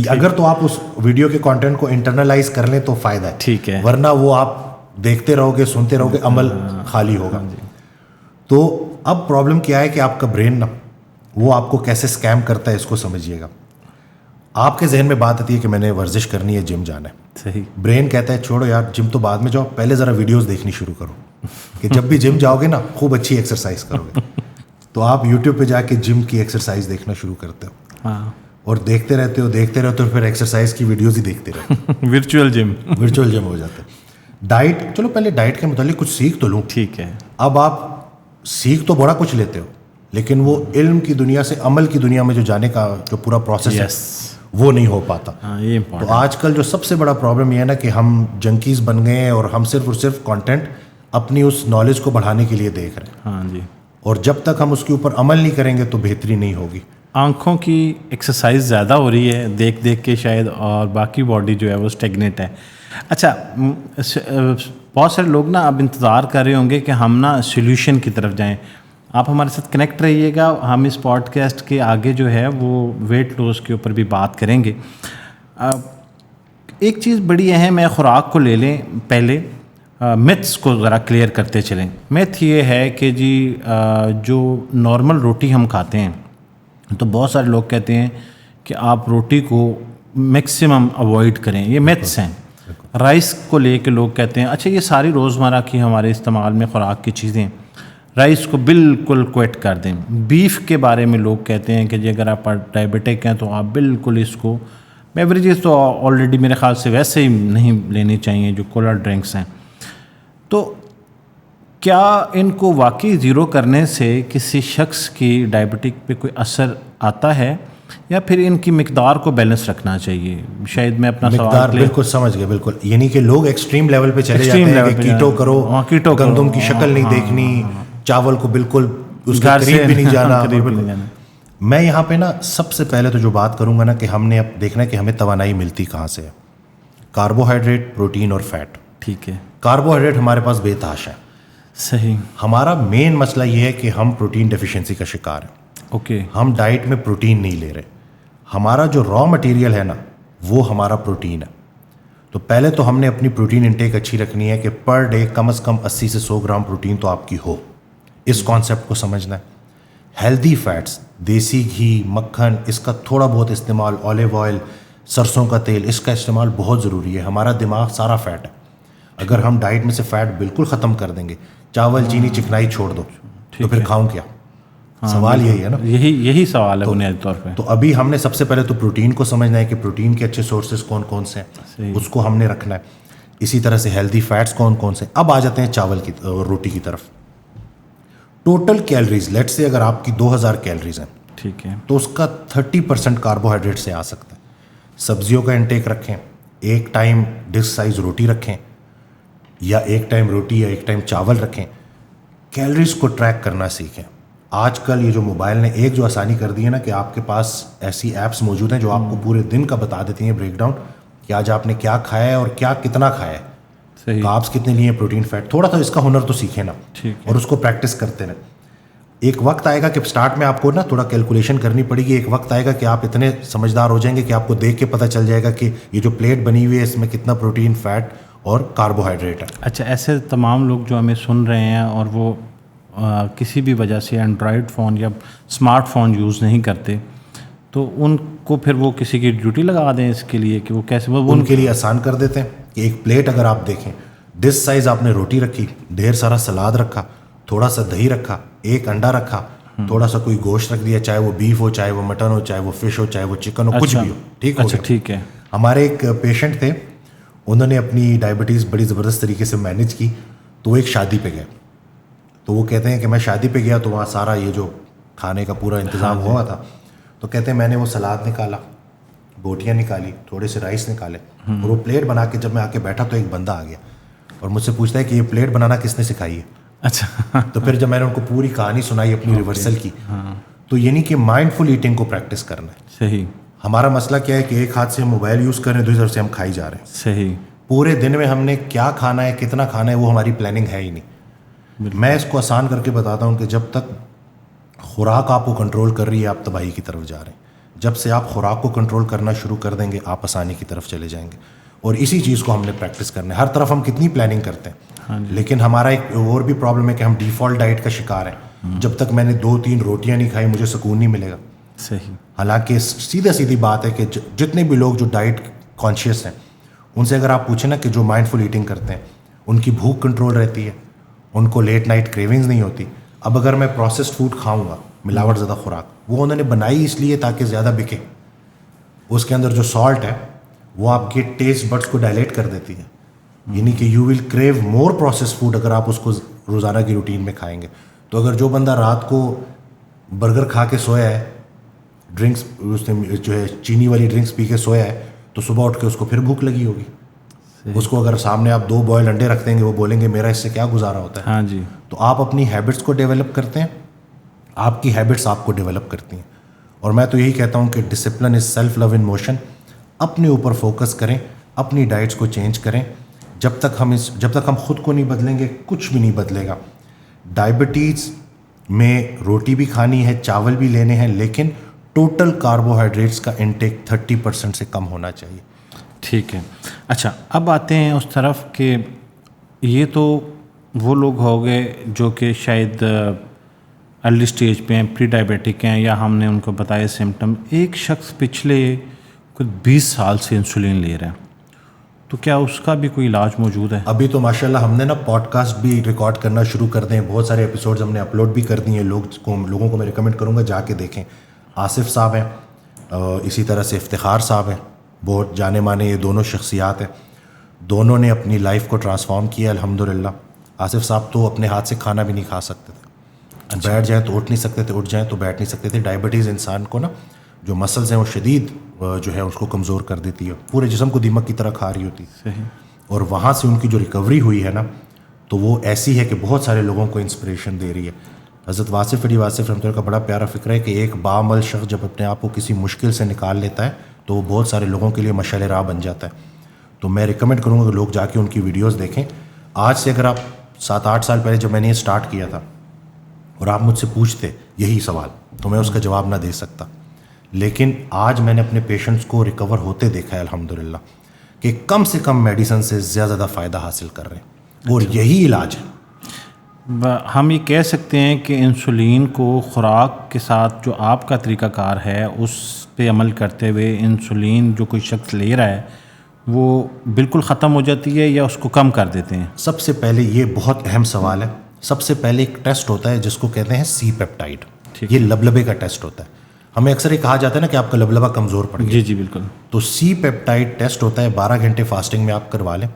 اگر تو آپ اس ویڈیو کے کانٹینٹ کو انٹرنلائز کر لیں تو فائدہ ہے, ٹھیک ہے, ورنہ وہ آپ دیکھتے رہو گے, سنتے رہو گے, عمل خالی ہوگا. تو اب پرابلم کیا ہے کہ آپ کا برین نا وہ آپ کو کیسے اسکیم کرتا ہے اس کو سمجھیے گا. آپ کے ذہن میں بات آتی ہے کہ میں نے ورزش کرنی ہے, جم جانا ہے. صحیح. برین کہتا ہے چھوڑو یار جم تو بعد میں جاؤ, پہلے ذرا ویڈیوز دیکھنی شروع کرو کہ جب بھی جم جاؤ گے نا خوب اچھی ایکسرسائز کرو گے. تو آپ یوٹیوب پہ جا کے جم کی ایکسرسائز دیکھنا شروع کرتے ہو, ہاں, اور دیکھتے رہتے ہو پھر ایکسرسائز کی ویڈیوز ہی دیکھتے رہتے ورچوئل جم ہو جاتا ہے. ڈائٹ, چلو پہلے ڈائٹ کے متعلق کچھ سیکھ تو لوں. ٹھیک ہے. اب آپ سیکھ تو بڑا کچھ لیتے ہو لیکن وہ علم کی دنیا سے عمل کی دنیا میں جو جانے کا جو پورا پروسیس ہے وہ نہیں ہو پاتا. تو آج کل جو سب سے بڑا پرابلم یہ ہے نا کہ ہم جنکیز بن گئے ہیں اور ہم صرف کانٹینٹ اپنی اس نالج کو بڑھانے کے لیے دیکھ رہے ہیں. ہاں جی. اور جب تک ہم اس کے اوپر عمل نہیں کریں گے تو بہتری نہیں ہوگی. آنکھوں کی ایکسرسائز زیادہ ہو رہی ہے دیکھ دیکھ کے شاید, اور باقی باڈی جو ہے وہ اسٹیگنیٹ ہے. اچھا, بہت سارے لوگ نا اب انتظار کر رہے ہوں گے کہ ہم نا سلیوشن کی طرف جائیں. آپ ہمارے ساتھ کنیکٹ رہیے گا, ہم اس پوڈ کاسٹ کے آگے جو ہے وہ ویٹ لاس کے اوپر بھی بات کریں گے. ایک چیز بڑی اہم ہے, خوراک کو لے لیں پہلے, میتھس کو ذرا کلیئر کرتے چلیں. میتھ یہ ہے کہ جی جو نارمل روٹی ہم کھاتے ہیں تو بہت سارے لوگ کہتے ہیں کہ آپ روٹی کو میکسیمم اوائڈ کریں, یہ میتھس ہیں. رائس کو لے کے لوگ کہتے ہیں اچھا یہ ساری روزمرہ کی ہمارے استعمال میں خوراک کی چیزیں, رائس کو بالکل کوئٹ کر دیں. بیف کے بارے میں لوگ کہتے ہیں کہ جی اگر آپ ڈائبیٹک ہیں تو آپ بالکل اس کو, بیوریجز تو آلریڈی میرے خیال سے ویسے ہی نہیں لینی چاہیے جو کولر ڈرنکس ہیں. تو کیا ان کو واقعی زیرو کرنے سے کسی شخص کی ڈائبٹک پہ کوئی اثر آتا ہے یا پھر ان کی مقدار کو بیلنس رکھنا چاہیے؟ شاید میں اپنا سوال بالکل سمجھ گیا. بالکل, یعنی کہ لوگ ایکسٹریم لیول پہ چلے جاتے ہیں کہ کیٹو کرو, گندم کی شکل نہیں دیکھنی, چاول کو بالکل اس کے قریب بھی نہیں جانا. میں یہاں پہ نا سب سے پہلے تو جو بات کروں گا نا کہ ہم نے اب دیکھنا ہے کہ ہمیں توانائی ملتی کہاں سے ہے. کاربوہائیڈریٹ, پروٹین اور فیٹ. ٹھیک ہے. کاربوہائیڈریٹ ہمارے پاس بے تحاشا ہے. صحیح. ہمارا مین مسئلہ یہ ہے کہ ہم پروٹین ڈیفیشنسی کا شکار ہیں. اوکے. ہم ڈائٹ میں پروٹین نہیں لے رہے. ہمارا جو را مٹیریل ہے نا وہ ہمارا پروٹین ہے. تو پہلے تو ہم نے اپنی پروٹین انٹیک اچھی رکھنی ہے کہ پر ڈے کم از کم 80 سے 100 گرام پروٹین تو آپ کی ہو. اس کانسیپٹ کو سمجھنا ہے. ہیلدی فیٹس, دیسی گھی, مکھن, اس کا تھوڑا بہت استعمال, اولیو آئل, سرسوں کا تیل, اس کا استعمال بہت ضروری ہے. ہمارا دماغ سارا فیٹ ہے. اگر ہم ڈائٹ میں سے فیٹ بالکل ختم کر دیں گے, چاول, چینی, چکنائی چھوڑ دو, تو پھر کھاؤں کیا؟ سوال یہی ہے نا, یہی سوال ہے بنیادی طور پہ. تو ابھی ہم نے سب سے پہلے تو پروٹین کو سمجھنا ہے کہ پروٹین کے اچھے سورسز کون کون سے ہیں, اس کو ہم نے رکھنا ہے. اسی طرح سے ہیلدی فیٹس کون کون سے. اب آ جاتے ہیں چاول کی روٹی کی طرف. ٹوٹل کیلریز لیٹ سے اگر آپ کی 2000 کیلریز ہیں, ٹھیک ہے, تو اس کا 30% کاربوہائیڈریٹ سے آ سکتا ہے. سبزیوں کا انٹیک رکھیں, ایک ٹائم ڈش سائز روٹی رکھیں, یا ایک ٹائم روٹی یا ایک ٹائم چاول رکھیں. کیلریز کو ٹریک کرنا سیکھیں. آج کل یہ جو موبائل نے ایک جو آسانی کر دی ہے نا, کہ آپ کے پاس ایسی ایپس موجود ہیں جو آپ کو پورے دن کا بتا دیتی ہیں بریک ڈاؤن, کہ آج آپ نے کیا کھایا ہے اور کیا کتنا کھایا ہے, کاربس کتنے لیے, پروٹین فیٹ. تھوڑا تو اس کا ہنر تو سیکھیں نا, اور اس کو پریکٹس کرتے رہیں. ایک وقت آئے گا کہ سٹارٹ میں آپ کو نا تھوڑا کیلکولیشن کرنی پڑے گی. ایک وقت آئے گا کہ آپ اتنے سمجھدار ہو جائیں گے کہ آپ کو دیکھ کے پتہ چل جائے گا کہ یہ جو پلیٹ بنی ہوئی ہے اس میں کتنا پروٹین, فیٹ اور کاربوہائیڈریٹ ہے. اچھا, ایسے تمام لوگ جو ہمیں سن رہے ہیں اور وہ کسی بھی وجہ سے اینڈرائڈ فون یا اسمارٹ فون یوز نہیں کرتے, تو ان کو پھر وہ کسی کی ڈیوٹی لگا دیں اس کے لیے کہ وہ کیسے ان کے لیے آسان کر دیتے ہیں. کہ ایک پلیٹ اگر آپ دیکھیں, ڈش سائز آپ نے روٹی رکھی, ڈھیر سارا سلاد رکھا, تھوڑا سا دہی رکھا, ایک انڈا رکھا, تھوڑا سا کوئی گوشت رکھ دیا, چاہے وہ بیف ہو, چاہے وہ مٹن ہو, چاہے وہ فش ہو, چاہے وہ چکن ہو, کچھ بھی ہو. ٹھیک ہو گیا. ٹھیک ہے. ہمارے ایک پیشنٹ تھے, انہوں نے اپنی ڈائبٹیز بڑی زبردست طریقے سے مینیج کی. تو وہ ایک شادی پہ گئے, تو وہ کہتے ہیں کہ میں شادی پہ گیا تو وہاں سارا یہ جو کھانے کا پورا انتظام ہوا تھا. تو کہتے ہیں میں نے وہ سلاد نکالا, بوٹیاں نکالی, تھوڑے سے رائس نکالے, اور وہ پلیٹ بنا کے جب میں آ کے بیٹھا تو ایک بندہ آ گیا اور مجھ سے پوچھتا ہے کہ یہ پلیٹ بنانا کس نے سکھائی ہے. اچھا. تو پھر جب میں نے ان کو پوری کہانی سنائی اپنی ریورسل کی, تو یعنی کہ مائنڈ فل ایٹنگ کو پریکٹس کرنا ہے. صحیح. ہمارا مسئلہ کیا ہے کہ ایک ہاتھ سے ہم موبائل یوز کر رہے ہیں, دوسری طرف سے ہم کھائی جا رہے ہیں. صحیح. پورے دن میں ہم نے کیا کھانا ہے, کتنا کھانا ہے, وہ ہماری پلاننگ ہے ہی نہیں. میں اس کو آسان کر کے بتاتا ہوں کہ جب تک خوراک آپ کو کنٹرول کر رہی ہے, آپ تباہی کی طرف جا رہے ہیں. جب سے آپ خوراک کو کنٹرول کرنا شروع کر دیں گے, آپ آسانی کی طرف چلے جائیں گے. اور اسی چیز کو ہم نے پریکٹس کرنا ہے. ہر طرف ہم کتنی پلاننگ کرتے ہیں, لیکن ہمارا ایک اور بھی پرابلم ہے کہ ہم ڈیفالٹ ڈائٹ کا شکار ہیں. جب تک میں نے 2-3 روٹیاں نہیں کھائی مجھے سکون نہیں ملے گا. صحیح. حالانکہ سیدھی بات ہے کہ جتنے بھی لوگ جو ڈائٹ کانشیس ہیں, ان سے اگر آپ پوچھیں نا کہ جو مائنڈ فل ایٹنگ کرتے ہیں, ان کی بھوک کنٹرول رہتی ہے, ان کو لیٹ نائٹ کریونگز نہیں ہوتی. اب اگر میں پروسیسڈ فوڈ کھاؤں گا, ملاوٹ زدہ خوراک, وہ انہوں نے بنائی اس لیے تاکہ زیادہ بکے. اس کے اندر جو سالٹ ہے وہ آپ کے ٹیسٹ بڈس کو ڈائلیٹ کر دیتی ہے, یعنی کہ you will crew more process food اگر آپ اس کو روزانہ کی روٹین میں کھائیں گے. تو اگر جو بندہ رات کو برگر کھا کے سویا ہے, ڈرنکس اس نے جو ہے چینی والی ڈرنکس پی کے سویا ہے, تو صبح اٹھ کے اس کو پھر بھوک لگی ہوگی. اس کو اگر سامنے آپ 2 بوائل انڈے رکھ دیں گے, وہ بولیں گے میرا اس سے کیا گزارا ہوتا ہے. ہاں جی. تو آپ اپنی ہیبٹس کو ڈیولپ کرتے ہیں, آپ کی ہیبٹس آپ کو ڈیولپ کرتی ہیں. اور میں تو یہی کہتا ہوں کہ discipline is self love in motion. اپنے اوپر فوکس کریں, اپنی ڈائٹس کو چینج کریں. جب تک ہم خود کو نہیں بدلیں گے, کچھ بھی نہیں بدلے گا. ڈائبٹیز میں روٹی بھی کھانی ہے, چاول بھی لینے ہیں, لیکن ٹوٹل کاربوہائیڈریٹس کا انٹیک 30% سے کم ہونا چاہیے. ٹھیک ہے. اچھا, اب آتے ہیں اس طرف کہ یہ تو وہ لوگ ہو گئے جو کہ شاید ارلی سٹیج پہ ہیں, پری ڈائبیٹک ہیں, یا ہم نے ان کو بتایا سمٹم. ایک شخص پچھلے کچھ 20 سال سے انسولین لے رہا ہے, تو کیا اس کا بھی کوئی علاج موجود ہے؟ ابھی تو ماشاءاللہ ہم نے نا پوڈ کاسٹ بھی ریکارڈ کرنا شروع کر دیں. بہت سارے ایپیسوڈز ہم نے اپلوڈ بھی کر دیے. لوگوں کو میں ریکمینڈ کروں گا جا کے دیکھیں. آصف صاحب ہیں, اسی طرح سے افتخار صاحب ہیں, بہت جانے مانے یہ دونوں شخصیات ہیں. دونوں نے اپنی لائف کو ٹرانسفارم کیا الحمدللہ. آصف صاحب تو اپنے ہاتھ سے کھانا بھی نہیں کھا سکتے تھے, بیٹھ جائیں تو اٹھ نہیں سکتے تھے, اٹھ جائیں تو بیٹھ نہیں سکتے تھے. ڈائبٹیز انسان کو نا جو مسلز ہیں وہ شدید جو ہے اس کو کمزور کر دیتی ہے, پورے جسم کو دیمک کی طرح کھا رہی ہوتی. صحیح. اور وہاں سے ان کی جو ریکوری ہوئی ہے نا, تو وہ ایسی ہے کہ بہت سارے لوگوں کو انسپریشن دے رہی ہے. حضرت واصف علی واصف رحمۃ اللہ کا بڑا پیارا فکر ہے کہ ایک بعمل شخص جب اپنے آپ کو کسی مشکل سے نکال لیتا ہے تو وہ بہت سارے لوگوں کے لیے مشعل راہ بن جاتا ہے. تو میں ریکمینڈ کروں گا کہ لوگ جا کے ان کی ویڈیوز دیکھیں. آج سے اگر آپ 7-8 سال پہلے جب میں نے یہ اسٹارٹ کیا تھا اور آپ مجھ سے پوچھتے یہی سوال, تو میں اس کا جواب نہ دے سکتا. لیکن آج میں نے اپنے پیشنٹس کو ریکور ہوتے دیکھا ہے الحمدللہ, کہ کم سے کم میڈیسن سے زیادہ فائدہ حاصل کر رہے ہیں, اور یہی علاج ہے. ہم یہ کہہ سکتے ہیں کہ انسولین کو خوراک کے ساتھ جو آپ کا طریقہ کار ہے اس پہ عمل کرتے ہوئے انسولین جو کوئی شخص لے رہا ہے وہ بالکل ختم ہو جاتی ہے یا اس کو کم کر دیتے ہیں؟ سب سے پہلے یہ بہت اہم سوال ہے. سب سے پہلے ایک ٹیسٹ ہوتا ہے جس کو کہتے ہیں سی پیپٹائڈ. یہ لبلبے کا ٹیسٹ ہوتا ہے. ہمیں اکثر یہ کہا جاتا ہے نا کہ آپ کا لبلبا کمزور پڑ گیا. جی جی بالکل. تو سی پیپٹائڈ ٹیسٹ ہوتا ہے 12 گھنٹے فاسٹنگ میں آپ کروا لیں.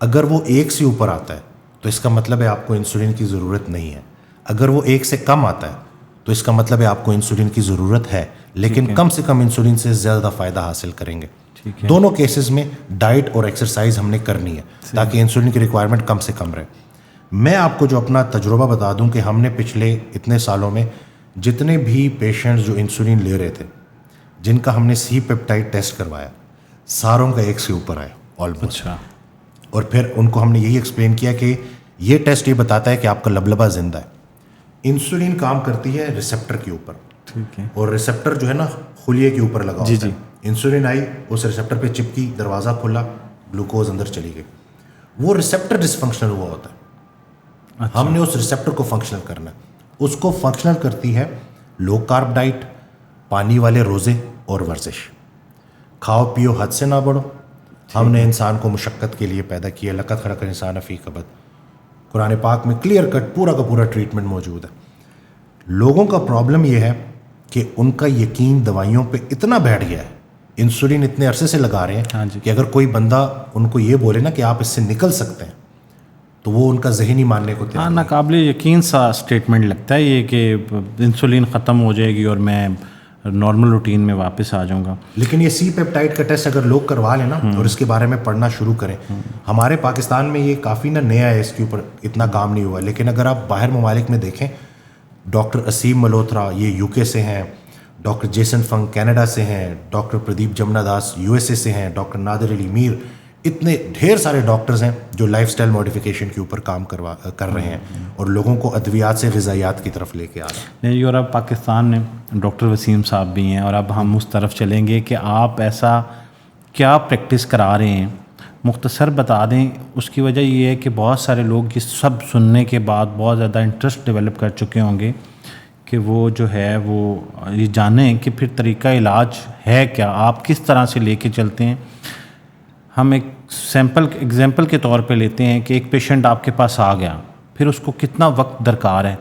اگر وہ 1 سے اوپر آتا ہے تو اس کا مطلب ہے آپ کو انسولین کی ضرورت نہیں ہے. اگر وہ 1 سے کم آتا ہے تو اس کا مطلب ہے آپ کو انسولین کی ضرورت ہے, لیکن کم سے کم انسولین سے زیادہ فائدہ حاصل کریں گے. دونوں کیسز میں ڈائٹ اور ایکسرسائز ہم نے کرنی ہے تاکہ انسولین کی ریکوائرمنٹ کم سے کم رہے. میں آپ کو جو اپنا تجربہ بتا دوں کہ ہم نے پچھلے اتنے سالوں میں جتنے بھی پیشنٹس جو انسولین لے رہے تھے جن کا ہم نے سی پیپٹائڈ ٹیسٹ کروایا, ساروں کا 1 سے اوپر آیا آلموسٹ. اچھا. اور پھر ان کو ہم نے یہی ایکسپلین کیا کہ یہ ٹیسٹ یہ بتاتا ہے کہ آپ کا لبلبا زندہ ہے. انسولین کام کرتی ہے ریسیپٹر کے اوپر, ٹھیک ہے, اور ریسیپٹر جو ہے نا خلیے کے اوپر لگا ہوتا ہے. انسولین آئی, اس ریسیپٹر پہ چپکی, دروازہ کھلا, گلوکوز اندر چلی گئی. وہ ریسیپٹر ڈس فنکشنل ہوا ہوتا ہے. ہم نے اس ریسیپٹر کو فنکشنل کرنا ہے. اس کو فنکشنل کرتی ہے لو کارب ڈائٹ, پانی والے روزے اور ورزش. کھاؤ پیو حد سے نہ بڑھو. ہم نے انسان کو مشقت کے لیے پیدا کیا, لقد خلق الانسان فی کبد. قرآن پاک میں کلیئر کٹ پورا کا پورا ٹریٹمنٹ موجود ہے. لوگوں کا پرابلم یہ ہے کہ ان کا یقین دوائیوں پہ اتنا بیٹھ گیا ہے, انسولین اتنے عرصے سے لگا رہے ہیں کہ اگر کوئی بندہ ان کو یہ بولے نا کہ آپ اس سے نکل سکتے ہیں تو وہ ان کا ذہنی ماننے کو تیار. ناقابل یقین سا اسٹیٹمنٹ لگتا ہے یہ کہ انسولین ختم ہو جائے گی اور میں نارمل روٹین میں واپس آ جاؤں گا. لیکن یہ سی پیپٹائڈ کا ٹیسٹ اگر لوگ کروا لیں نا اور اس کے بارے میں پڑھنا شروع کریں, ہمارے پاکستان میں یہ کافی نیا ہے, اس کے اوپر اتنا کام نہیں ہوا. لیکن اگر آپ باہر ممالک میں دیکھیں, ڈاکٹر اسیم ملہوترا یہ UK سے ہیں, ڈاکٹر جیسن فنگ کینیڈا سے ہیں, ڈاکٹر پردیپ جمنا داس USA سے ہیں, ڈاکٹر نادر علی میر, اتنے ڈھیر سارے ڈاکٹرز ہیں جو لائف سٹائل موڈیفیکیشن کے اوپر کام کر رہے ہیں اور لوگوں کو ادویات سے غذائیات کی طرف لے کے آ رہے ہیں. اور اب پاکستان میں ڈاکٹر وسیم صاحب بھی ہیں, اور اب ہم اس طرف چلیں گے کہ آپ ایسا کیا پریکٹس کرا رہے ہیں, مختصر بتا دیں. اس کی وجہ یہ ہے کہ بہت سارے لوگ یہ سب سننے کے بعد بہت زیادہ انٹرسٹ ڈیولپ کر چکے ہوں گے کہ وہ جو ہے وہ یہ جانیں کہ پھر طریقہ علاج ہے کیا, آپ کس طرح سے لے کے چلتے ہیں. ہم ایک ایگزامپل کے طور پہ لیتے ہیں کہ ایک پیشنٹ آپ کے پاس آ گیا, پھر اس کو کتنا وقت درکار ہے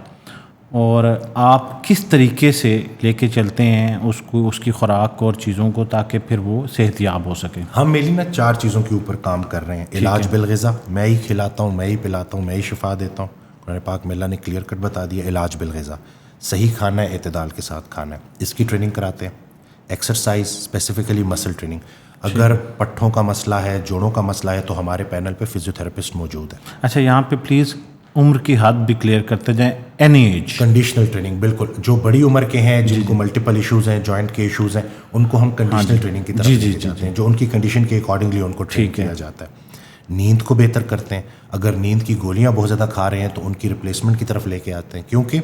اور آپ کس طریقے سے لے کے چلتے ہیں اس کو, اس کی خوراک کو اور چیزوں کو, تاکہ پھر وہ صحت یاب ہو سکے. ہم میری نا 4 چیزوں کے اوپر کام کر رہے ہیں. علاج بالغذا, میں ہی کھلاتا ہوں, میں ہی پلاتا ہوں, میں ہی شفا دیتا ہوں. قرآن پاک میں اللہ نے کلیئر کٹ بتا دیا. علاج بالغذا, صحیح کھانا ہے, اعتدال کے ساتھ کھانا ہے, اس کی ٹریننگ کراتے ہیں. ایکسرسائز, اسپیسیفکلی مسل ٹریننگ. اگر پٹھوں کا مسئلہ ہے, جوڑوں کا مسئلہ ہے تو ہمارے پینل پہ فزیوتھراپسٹ موجود ہے. اچھا, یہاں پہ پلیز عمر کی حد بھی کلیئر کرتے جائیں. Any age. کنڈیشنل ٹریننگ, بالکل. جو بڑی عمر کے ہیں, جن کو ملٹیپل ایشوز ہیں, جوائنٹ کے ایشوز ہیں, ان کو ہم کنڈیشنل ٹریننگ کی طرف لے کے جاتے ہیں, جو ان کی کنڈیشن کے اکارڈنگلی ان کو ٹرین کیا جاتا ہے. نیند کو بہتر کرتے ہیں. اگر نیند کی گولیاں بہت زیادہ کھا رہے ہیں تو ان کی ریپلیسمنٹ کی طرف لے کے آتے ہیں, کیونکہ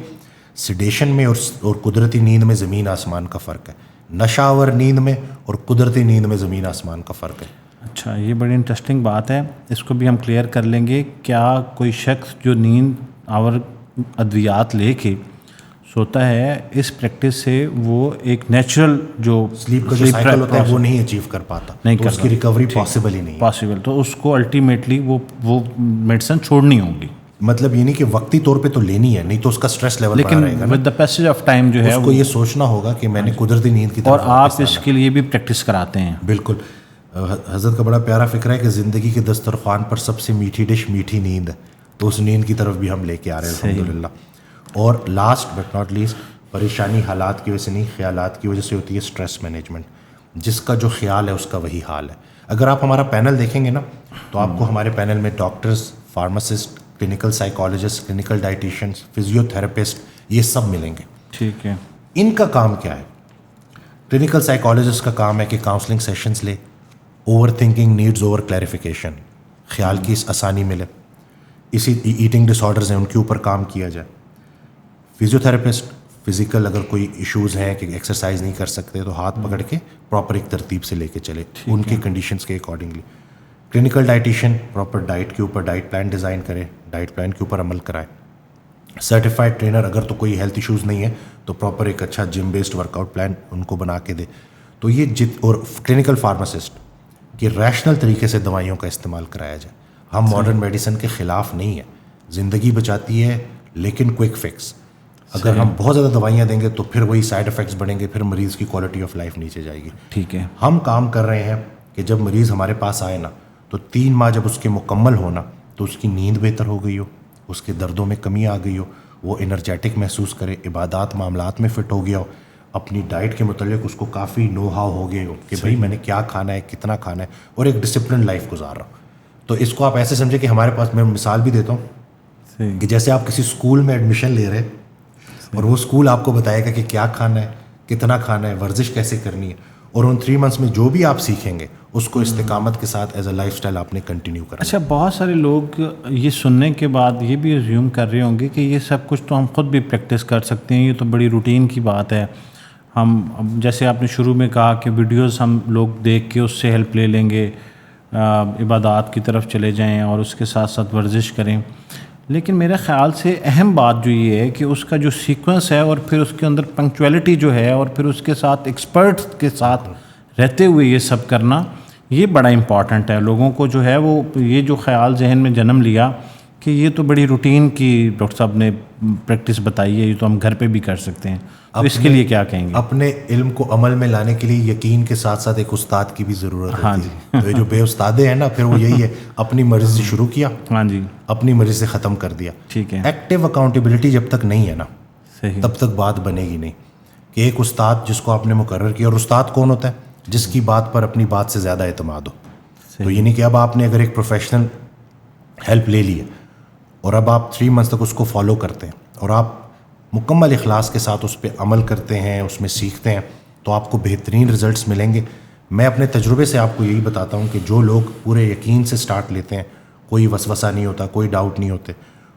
سیڈیشن میں اور قدرتی نیند میں زمین آسمان کا فرق ہے. نشہ آور نیند میں اور قدرتی نیند میں زمین آسمان کا فرق ہے. اچھا, یہ بڑی انٹرسٹنگ بات ہے, اس کو بھی ہم کلیئر کر لیں گے. کیا کوئی شخص جو نیند آور ادویات لے کے سوتا ہے, اس پریکٹس سے وہ ایک نیچرل جو سلیپ کا جو سائیکل ہوتا ہے وہ نہیں اچیو کر پاتا, تو اس کی ریکوری پاسبل ہی نہیں پاسبل, تو اس کو الٹیمیٹلی وہ میڈیسن چھوڑنی ہوگی. مطلب یہ نہیں کہ وقتی طور پہ تو لینی ہے, نہیں تو اس کا سٹریس لیول بڑھا رہے گا. With the passage of time جو ہے اس کو یہ سوچنا ہوگا کہ میں نے قدرتی نیند کی طرف, اور آپ اس کے لیے بھی پریکٹس کراتے ہیں. بالکل. حضرت کا بڑا پیارا فکر ہے کہ زندگی کے دسترخوان پر سب سے میٹھی ڈش میٹھی نیند ہے, تو اس نیند کی طرف بھی ہم لے کے آ رہے ہیں الحمدللہ. اور لاسٹ بٹ ناٹ لیسٹ, پریشانی حالات کی وجہ سے نہیں, خیالات کی وجہ سے ہوتی ہے اسٹریس مینجمنٹ. جس کا جو خیال ہے اس کا وہی حال ہے. اگر آپ ہمارا پینل دیکھیں گے نا تو آپ کو ہمارے پینل میں doctors, pharmacist, clinical psychologist, clinical dietitians, physiotherapist, یہ سب ملیں گے. ٹھیک ہے. ان کا کام کیا ہے؟ کلینکل سائیکالوجسٹ کا کام ہے کہ کاؤنسلنگ سیشنز لے, over thinking needs over clarification, خیال کی آسانی ملے. اسی ایٹنگ ڈس آرڈرز ہیں ان کے اوپر کام کیا جائے. فزیوتھراپسٹ, فزیکل اگر کوئی ایشوز ہیں کہ ایکسرسائز نہیں کر سکتے تو ہاتھ پکڑ کے پراپر ایک ترتیب سے لے کے چلے ان کی کنڈیشنز کے accordingly. Clinical dietitian proper diet کے اوپر ڈائٹ پلان ڈیزائن کرے, ڈائٹ پلان کے اوپر عمل کرائے. سرٹیفائڈ ٹرینر, اگر تو کوئی ہیلتھ ایشوز نہیں ہے تو پراپر ایک اچھا جم بیسڈ ورک آؤٹ پلان ان کو بنا کے دے. تو یہ اور کلینکل فارماسسٹ کہ ریشنل طریقے سے دوائیوں کا استعمال کرایا جائے. ہم ماڈرن میڈیسن کے خلاف نہیں ہیں, زندگی بچاتی ہے لیکن کوئک فکس. اگر ہم بہت زیادہ دوائیاں دیں گے تو پھر وہی سائڈ افیکٹس بڑھیں گے, پھر مریض کی کوالٹی آف لائف نیچے جائے گی. ٹھیک ہے. ہم کام کر رہے ہیں کہ جب مریض ہمارے پاس آئے نا تو 3 ماہ جب اس کے مکمل ہونا تو اس کی نیند بہتر ہو گئی ہو, اس کے دردوں میں کمی آ گئی ہو, وہ انرجیٹک محسوس کرے, عبادات معاملات میں فٹ ہو گیا ہو, اپنی ڈائٹ کے متعلق اس کو کافی نو ہاؤ ہو گئے ہو کہ بھائی میں نے کیا کھانا ہے, کتنا کھانا ہے, اور ایک ڈسپلن لائف گزار رہا ہوں. تو اس کو آپ ایسے سمجھیں کہ ہمارے پاس, میں مثال بھی دیتا ہوں کہ جیسے آپ کسی اسکول میں ایڈمیشن لے رہے اور وہ اسکول آپ کو بتائے گا کہ کیا کھانا ہے, کتنا کھانا ہے, ورزش کیسے کرنی ہے, اور ان 3 منتھس میں جو بھی آپ سیکھیں گے اس کو استقامت کے ساتھ ایز اے لائف اسٹائل آپ نے کنٹینیو کرنا. اچھا, بہت سارے لوگ یہ سننے کے بعد یہ بھی ایزیوم کر رہے ہوں گے کہ یہ سب کچھ تو ہم خود بھی پریکٹس کر سکتے ہیں, یہ تو بڑی روٹین کی بات ہے. ہم جیسے آپ نے شروع میں کہا کہ ویڈیوز ہم لوگ دیکھ کے اس سے ہیلپ لے لیں گے, عبادات کی طرف چلے جائیں اور اس کے ساتھ ساتھ ورزش کریں. لیکن میرے خیال سے اہم بات جو یہ ہے کہ اس کا جو سیکوینس ہے اور پھر اس کے اندر پنکچویلٹی جو ہے اور پھر اس کے ساتھ ایکسپرٹس کے ساتھ رہتے ہوئے یہ سب کرنا, یہ بڑا امپورٹنٹ ہے. لوگوں کو جو ہے وہ یہ جو خیال ذہن میں جنم لیا کہ یہ تو بڑی روٹین کی ڈاکٹر صاحب نے پریکٹس بتائی ہے, یہ تو ہم گھر پہ بھی کر سکتے ہیں, تو اس کے لیے کیا کہیں گے؟ اپنے علم کو عمل میں لانے کے لیے یقین کے ساتھ ساتھ ایک استاد کی بھی ضرورت ہوتی ہے. تو یہ جو بے استادے ہیں نا, پھر وہ یہی ہے, اپنی مرضی سے شروع کیا, ہاں جی, اپنی مرضی سے ختم کر دیا. ٹھیک ہے. ایکٹیو اکاؤنٹیبلٹی جب تک نہیں ہے نا, صحیح, تب تک بات بنے گی نہیں. کہ ایک استاد جس کو آپ نے مقرر کیا, اور استاد کون ہوتا ہے؟ جس کی بات پر اپنی بات سے زیادہ اعتماد ہو. تو یہ نہیں کہ اب آپ نے اگر ایک پروفیشنل ہیلپ لے لی ہے اور اب آپ 3 منتھس تک اس کو فالو کرتے ہیں اور آپ مکمل اخلاص کے ساتھ اس پہ عمل کرتے ہیں, اس میں سیکھتے ہیں, تو آپ کو بہترین رزلٹس ملیں گے. میں اپنے تجربے سے آپ کو یہی بتاتا ہوں کہ جو لوگ پورے یقین سے سٹارٹ لیتے ہیں, کوئی وسوسہ نہیں ہوتا, کوئی ڈاؤٹ نہیں ہوتے,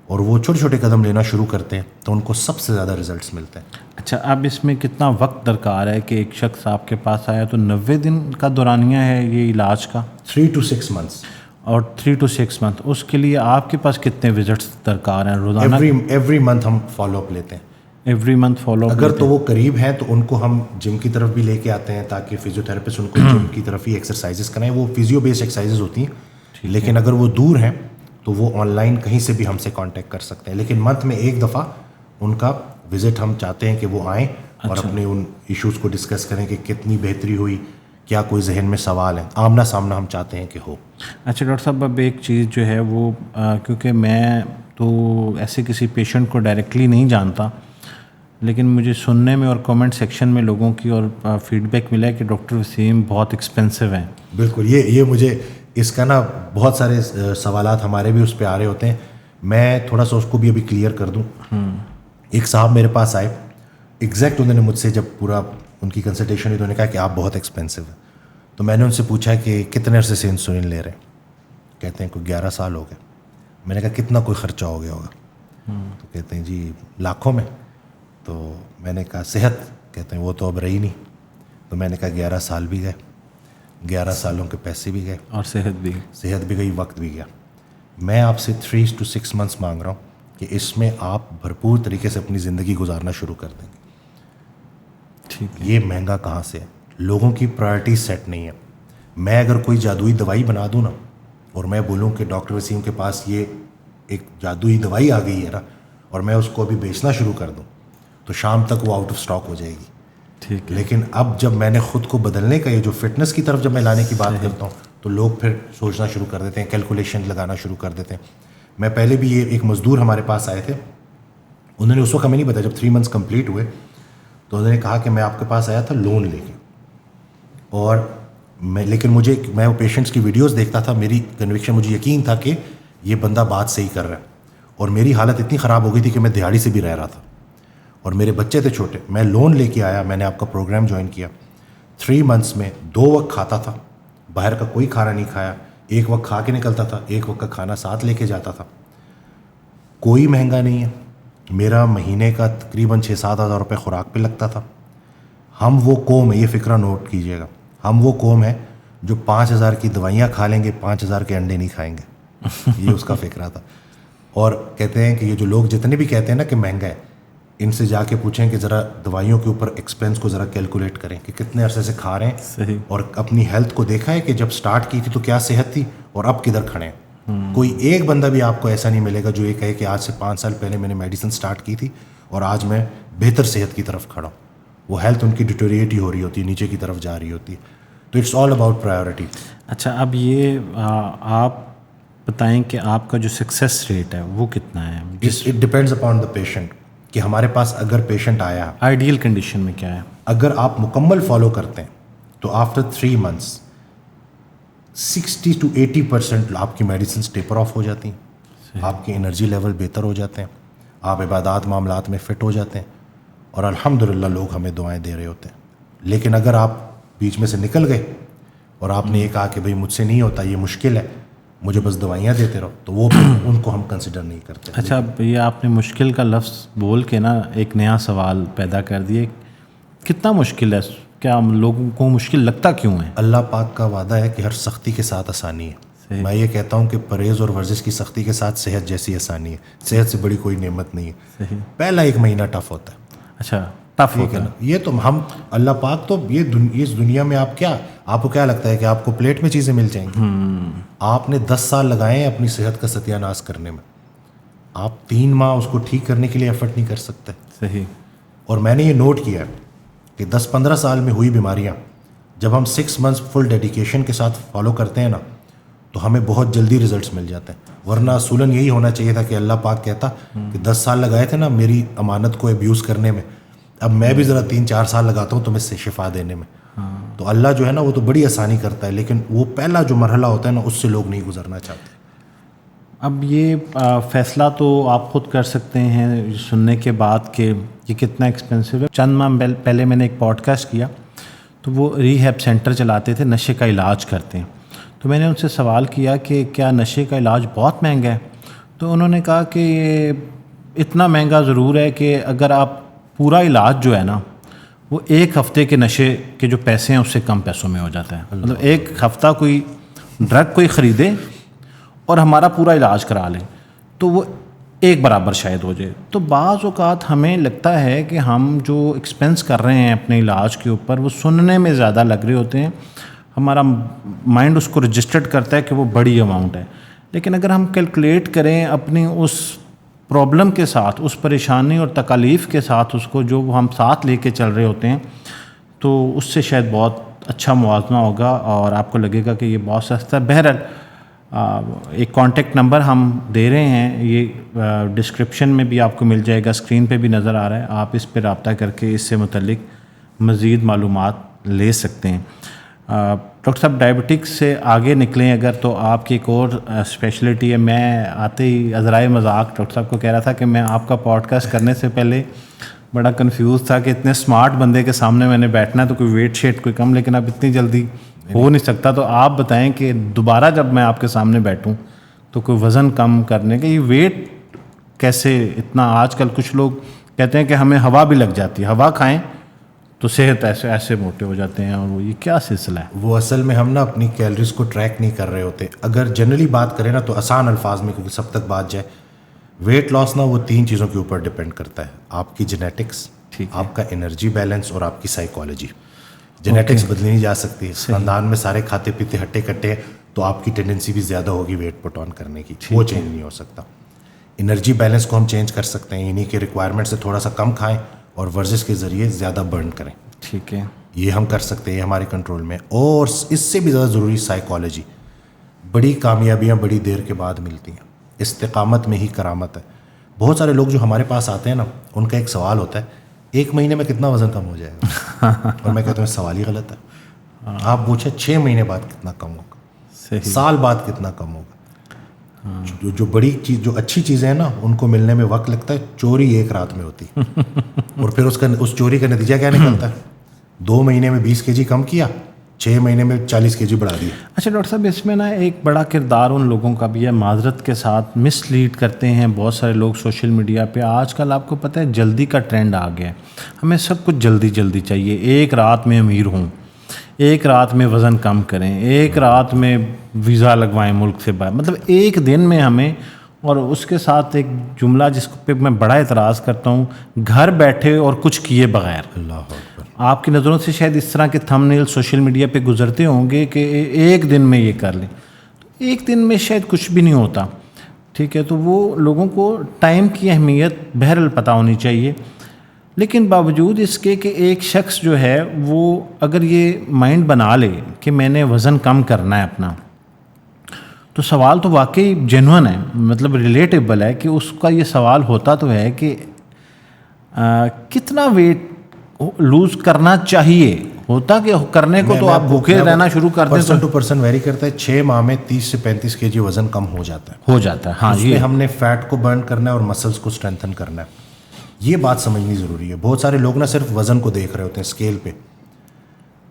اور وہ چھوٹے چھوٹے قدم لینا شروع کرتے ہیں, تو ان کو سب سے زیادہ رزلٹس ملتے ہیں. اچھا, اب اس میں کتنا وقت درکار ہے کہ ایک شخص آپ کے پاس آیا تو 90 دن کا دورانیہ ہے یہ علاج کا؟ 3 to 6 months. اور 3 to 6 منتھ, اس کے لیے آپ کے پاس کتنے وزٹس درکار ہیں روزانہ؟ ایوری منتھ ہم فالو اپ لیتے ہیں. Every month follow up. اگر تو وہ قریب ہیں تو ان کو ہم جم کی طرف بھی لے کے آتے ہیں تاکہ فزیو تھراپسٹ ان کو جم کی طرف ہی ایکسرسائزز کرائیں. وہ فزیو بیسڈ ایکسرسائزز ہوتی ہیں, لیکن اگر وہ دور ہیں تو وہ آن لائن کہیں سے بھی ہم سے کانٹیکٹ کر سکتے ہیں. لیکن منتھ میں ایک دفعہ ان کا وزٹ ہم چاہتے ہیں کہ وہ آئیں اور اپنے ان ایشوز کو ڈسکس کریں کہ کتنی بہتری ہوئی, کیا کوئی ذہن میں سوال ہے, آمنا سامنا ہم چاہتے ہیں کہ ہو. اچھا ڈاکٹر صاحب, اب ایک چیز جو ہے وہ کیونکہ میں تو ایسے کسی پیشنٹ کو ڈائریکٹلی نہیں جانتا, لیکن مجھے سننے میں اور کامنٹ سیکشن میں لوگوں کی اور فیڈ بیک ملا ہے کہ ڈاکٹر وسیم بہت ایکسپینسو ہیں. بالکل, یہ مجھے اس کا نا بہت سارے سوالات ہمارے بھی اس پہ آ رہے ہوتے ہیں. میں تھوڑا سا اس کو بھی ابھی کلیئر کر دوں. ایک صاحب میرے پاس آئے, ایگزیکٹ انہوں نے مجھ سے جب پورا ان کی کنسلٹیشن ہوئی تو انہوں نے کہا کہ آپ بہت ایکسپینسو ہیں. تو میں نے ان سے پوچھا کہ کتنے عرصے سے انسولین لے رہے ہیں؟ کہتے ہیں کوئی 11 سال ہو گئے. میں نے کہا کتنا کوئی خرچہ ہو گیا ہوگا؟ تو کہتے ہیں جی لاکھوں میں. تو میں نے کہا صحت؟ کہتے ہیں وہ تو اب رہی نہیں. تو میں نے کہا 11 سال بھی گئے, 11 سالوں کے پیسے بھی گئے, اور صحت بھی گئی, وقت بھی گیا. میں آپ سے 3 to 6 months مانگ رہا ہوں کہ اس میں آپ بھرپور طریقے سے اپنی زندگی گزارنا شروع کر دیں گے. ٹھیک ہے. یہ مہنگا کہاں سے ہے؟ لوگوں کی پرائرٹی سیٹ نہیں ہے. میں اگر کوئی جادوئی دوائی بنا دوں نا اور میں بولوں کہ ڈاکٹر وسیم کے پاس یہ ایک جادوئی دوائی آ گئی ہے نا, اور میں اس کو ابھی بیچنا شروع کر دوں تو شام تک وہ آؤٹ آف اسٹاک ہو جائے گی. ٹھیک ہے. لیکن اب جب میں نے خود کو بدلنے کا, یہ جو فٹنس کی طرف جب میں لانے کی بات کرتا ہوں, تو لوگ پھر سوچنا شروع کر دیتے ہیں, کیلکولیشن لگانا شروع کر دیتے ہیں. میں پہلے بھی یہ ایک مزدور ہمارے پاس آئے تھے, انہوں نے اس وقت ہمیں نہیں بتایا, جب 3 months کمپلیٹ ہوئے تو انہوں نے کہا کہ میں آپ کے پاس آیا تھا لون لے کے, اور لیکن میں وہ پیشنٹس کی ویڈیوز دیکھتا تھا. میری کنوکشن, مجھے یقین تھا کہ یہ بندہ بات صحیح کر رہا ہے, اور میری حالت اتنی خراب ہو گئی تھی کہ میں دیہاڑی سے بھی رہ رہا تھا, اور میرے بچے تھے چھوٹے. میں لون لے کے آیا, میں نے آپ کا پروگرام جوائن کیا. 3 months میں 2 وقت کھاتا تھا, باہر کا کوئی کھانا نہیں کھایا. 1 وقت کھا کے نکلتا تھا, 1 وقت کا کھانا ساتھ لے کے جاتا تھا. کوئی مہنگا نہیں ہے. میرا مہینے کا تقریباً 6-7 ہزار روپے خوراک پہ لگتا تھا. ہم وہ قوم ہے, یہ فکرہ نوٹ کیجئے گا, ہم وہ قوم ہے جو 5,000 کی دوائیاں کھا لیں گے, 5,000 کے انڈے نہیں کھائیں گے. یہ اس کا فکرہ تھا. اور کہتے ہیں کہ یہ جو لوگ جتنے بھی کہتے ہیں نا کہ مہنگا ہے, ان سے جا کے پوچھیں کہ ذرا دوائیوں کے اوپر ایکسپینس کو ذرا کیلکولیٹ کریں کہ کتنے عرصے سے کھا رہے ہیں. صحیح. اور اپنی ہیلتھ کو دیکھا ہے کہ جب سٹارٹ کی تھی تو کیا صحت تھی اور اب کدھر کھڑے ہیں. کوئی ایک بندہ بھی آپ کو ایسا نہیں ملے گا جو یہ کہے کہ آج سے 5 سال پہلے میں نے میڈیسن سٹارٹ کی تھی اور آج میں بہتر صحت کی طرف کھڑا ہوں. وہ ہیلتھ ان کی ڈیٹوریٹ ہی ہو رہی ہوتی ہے, نیچے کی طرف جا رہی ہوتی ہے. تو اٹس آل اباؤٹ پرائیورٹی. اچھا, اب یہ آپ بتائیں کہ آپ کا جو سکسیس ریٹ ہے وہ کتنا ہے؟ It depends upon the patient, کہ ہمارے پاس اگر پیشنٹ آیا, آئیڈیل کنڈیشن میں کیا ہے؟ اگر آپ مکمل فالو کرتے ہیں تو آفٹر 3 months 60 to 80% آپ کی میڈیسنس ٹیپر آف ہو جاتی ہیں, آپ کے انرجی لیول بہتر ہو جاتے ہیں, آپ عبادات معاملات میں فٹ ہو جاتے ہیں, اور الحمدللہ لوگ ہمیں دعائیں دے رہے ہوتے ہیں. لیکن اگر آپ بیچ میں سے نکل گئے اور آپ نے یہ کہا کہ بھائی مجھ سے نہیں ہوتا, یہ مشکل ہے, مجھے بس دوائیاں دیتے رہو, تو وہ ان کو ہم کنسیڈر نہیں کرتے. اچھا, اب یہ آپ نے مشکل کا لفظ بول کے نا ایک نیا سوال پیدا کر دیے. کتنا مشکل ہے؟ کیا لوگوں کو مشکل لگتا کیوں ہے؟ اللہ پاک کا وعدہ ہے کہ ہر سختی کے ساتھ آسانی ہے. میں یہ کہتا ہوں کہ پرہیز اور ورزش کی سختی کے ساتھ صحت جیسی آسانی ہے. صحت سے بڑی کوئی نعمت نہیں ہے. پہلا 1 مہینہ ٹف ہوتا ہے. اچھا, ٹف ہوتا ہے. یہ تو ہم اللہ پاک تو اس دنیا میں آپ کو کیا لگتا ہے کہ آپ کو پلیٹ میں چیزیں مل جائیں گی؟ آپ نے 10 سال لگائے ہیں اپنی صحت کا ستیہ ناش کرنے میں, آپ 3 ماہ اس کو ٹھیک کرنے کے لیے ایفرٹ نہیں کر سکتے. صحیح. اور میں نے یہ نوٹ کیا ہے کہ 10-15 سال میں ہوئی بیماریاں جب ہم 6 months فل ڈیڈیکیشن کے ساتھ فالو کرتے ہیں نا, تو ہمیں بہت جلدی ریزلٹس مل جاتے ہیں. ورنہ اصولاً یہی ہونا چاہیے تھا کہ اللہ پاک کہتا کہ 10 سال لگائے تھے نا میری امانت کو ابیوز کرنے میں, اب میں بھی ذرا 3-4 سال لگاتا ہوں تمہیں سے شفا دینے میں. تو اللہ جو ہے نا وہ تو بڑی آسانی کرتا ہے, لیکن وہ پہلا جو مرحلہ ہوتا ہے نا اس سے لوگ نہیں گزرنا چاہتے. اب یہ فیصلہ تو آپ خود کر سکتے ہیں سننے کے بعد کہ یہ کتنا ایکسپینسو ہے. چند ماہ پہلے میں نے ایک پوڈ کاسٹ کیا, تو وہ ریہیب سینٹر چلاتے تھے, نشے کا علاج کرتے ہیں. تو میں نے ان سے سوال کیا کہ کیا نشے کا علاج بہت مہنگا ہے؟ تو انہوں نے کہا کہ یہ اتنا مہنگا ضرور ہے کہ اگر آپ پورا علاج جو ہے نا وہ 1 ہفتے کے نشے کے جو پیسے ہیں اس سے کم پیسوں میں ہو جاتا ہے. مطلب 1 ہفتہ کوئی ڈرگ کوئی خریدے اور ہمارا پورا علاج کرا لیں تو وہ 1 برابر شاید ہو جائے. تو بعض اوقات ہمیں لگتا ہے کہ ہم جو ایکسپینس کر رہے ہیں اپنے علاج کے اوپر وہ سننے میں زیادہ لگ رہے ہوتے ہیں, ہمارا مائنڈ اس کو رجسٹرڈ کرتا ہے کہ وہ بڑی اماؤنٹ ہے. لیکن اگر ہم کیلکولیٹ کریں اپنی اس پرابلم کے ساتھ, اس پریشانی اور تکالیف کے ساتھ, اس کو جو ہم ساتھ لے کے چل رہے ہوتے ہیں, تو اس سے شاید بہت اچھا موازنہ ہوگا اور آپ کو لگے گا کہ یہ بہت سستا ہے. بہرحال ایک کانٹیکٹ نمبر ہم دے رہے ہیں, یہ ڈسکرپشن میں بھی آپ کو مل جائے گا, اسکرین پہ بھی نظر آ رہا ہے, آپ اس پہ رابطہ کر کے اس سے متعلق مزید معلومات لے سکتے ہیں. ڈاکٹر صاحب, ڈائبٹکس سے آگے نکلیں اگر, تو آپ کی ایک اور اسپیشلٹی ہے. میں آتے ہی عذرائے مذاق ڈاکٹر صاحب کو کہہ رہا تھا کہ میں آپ کا پوڈ کاسٹ کرنے سے پہلے بڑا کنفیوز تھا کہ اتنے اسمارٹ بندے کے سامنے میں نے بیٹھنا ہے تو کوئی ویٹ شیٹ کوئی کم, لیکن اب اتنی جلدی ہو نہیں سکتا. تو آپ بتائیں کہ دوبارہ جب میں آپ کے سامنے بیٹھوں تو کوئی وزن کم کرنے کا, یہ ویٹ کیسے اتنا, آج کل کچھ لوگ کہتے ہیں کہ ہمیں ہوا بھی لگ جاتی ہے, ہوا کھائیں تو صحت ایسے موٹے ہو جاتے ہیں, اور وہ یہ کیا سلسلہ ہے؟ وہ اصل میں ہم نا اپنی کیلریز کو ٹریک نہیں کر رہے ہوتے. اگر جنرلی بات کریں نا تو آسان الفاظ میں, کیونکہ سب تک بات جائے, ویٹ لاس نا وہ 3 چیزوں کے اوپر ڈپینڈ کرتا ہے. آپ کی جینیٹکس, آپ کا انرجی بیلنس, اور آپ کی سائیکالوجی. جینیٹکس بدلی نہیں جا سکتی. خاندان میں سارے کھاتے پیتے ہٹے کٹے تو آپ کی ٹینڈنسی بھی زیادہ ہوگی ویٹ پٹ آن کرنے کی, وہ چینج نہیں ہو سکتا. انرجی بیلنس کو ہم چینج کر سکتے ہیں, انہیں کے ریکوائرمنٹ سے تھوڑا سا کم کھائیں اور ورزش کے ذریعے زیادہ برن کریں. ٹھیک ہے, یہ ہم کر سکتے ہیں, یہ ہمارے کنٹرول میں. اور اس سے بھی زیادہ ضروری سائیکالوجی. بڑی کامیابیاں بڑی دیر کے بعد ملتی ہیں, استقامت میں ہی کرامت ہے. بہت سارے لوگ جو ہمارے پاس آتے ہیں نا, ان کا ایک سوال ہوتا ہے 1 مہینے میں کتنا وزن کم ہو جائے گا, اور میں کہتا ہوں سوال ہی غلط ہے. آپ پوچھیں 6 مہینے بعد کتنا کم ہوگا, سال بعد کتنا کم ہوگا. جو بڑی چیز, جو اچھی چیزیں ہیں نا, ان کو ملنے میں وقت لگتا ہے. چوری 1 رات میں ہوتی اور پھر اس چوری کا نتیجہ کیا نکلتا ہے؟ 2 مہینے میں 20 kg کم کیا, 6 مہینے میں 40 kg بڑھا دیا. اچھا ڈاکٹر صاحب, اس میں نا ایک بڑا کردار ان لوگوں کا بھی ہے, معذرت کے ساتھ مس لیڈ کرتے ہیں بہت سارے لوگ سوشل میڈیا پہ. آج کل آپ کو پتہ ہے جلدی کا ٹرینڈ آ گیا ہے, ہمیں سب کچھ جلدی چاہیے. 1 رات میں امیر ہوں, 1 رات میں وزن کم کریں, 1 رات میں ویزا لگوائیں ملک سے باہر, مطلب 1 دن میں ہمیں. اور اس کے ساتھ ایک جملہ جس پہ میں بڑا اعتراض کرتا ہوں, گھر بیٹھے اور کچھ کیے بغیر. اللہ اکبر. آپ کی نظروں سے شاید اس طرح کے تھم نیل سوشل میڈیا پہ گزرتے ہوں گے کہ 1 دن میں یہ کر لیں. 1 دن میں شاید کچھ بھی نہیں ہوتا. ٹھیک ہے. تو وہ لوگوں کو ٹائم کی اہمیت بہرحال پتہ ہونی چاہیے. لیکن باوجود اس کے کہ ایک شخص جو ہے وہ اگر یہ مائنڈ بنا لے کہ میں نے وزن کم کرنا ہے اپنا, تو سوال تو واقعی جینوئن ہے, مطلب ریلیٹیبل ہے کہ اس کا یہ سوال ہوتا تو ہے کہ کتنا ویٹ لوز کرنا چاہیے. ہوتا کہ کرنے کو تو آپ بھوکے رہنا شروع کر دیں پرسن ٹو پرسن ویری کرتا ہے. 6 ماہ میں 30 سے 35 kg وزن کم ہو جاتا ہے. ہاں, اس میں ہم نے فیٹ کو برن کرنا ہے اور مسلس کو اسٹرینتھن کرنا ہے. یہ بات سمجھنی ضروری ہے. بہت سارے لوگ نا صرف وزن کو دیکھ رہے ہوتے ہیں اسکیل پہ.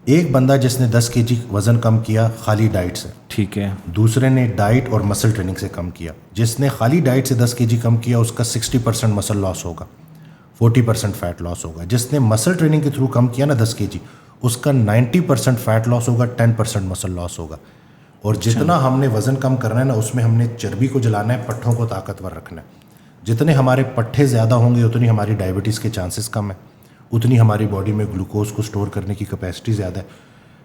ایک بندہ جس نے 10 kg وزن کم کیا خالی ڈائٹ سے, ٹھیک ہے, دوسرے نے ڈائٹ اور مسل ٹریننگ سے کم کیا. جس نے خالی ڈائٹ سے 10 kg کم کیا اس کا 60% مسل لاس ہوگا, 40% فیٹ لاس ہوگا. جس نے مسل ٹریننگ کے تھرو کم کیا نا 10 kg, اس کا 90% فیٹ لاس ہوگا, 10% مسل لاس ہوگا. اور جتنا ہم نے وزن کم کرنا ہے نا اس میں ہم نے چربی کو جلانا ہے, پٹھوں کو طاقتور رکھنا ہے. جتنے ہمارے پٹھے زیادہ ہوں گے اتنی ہماری ڈائبٹیز کے چانسز کم ہیں, اتنی ہماری باڈی میں گلوکوز کو سٹور کرنے کی کیپیسٹی زیادہ ہے.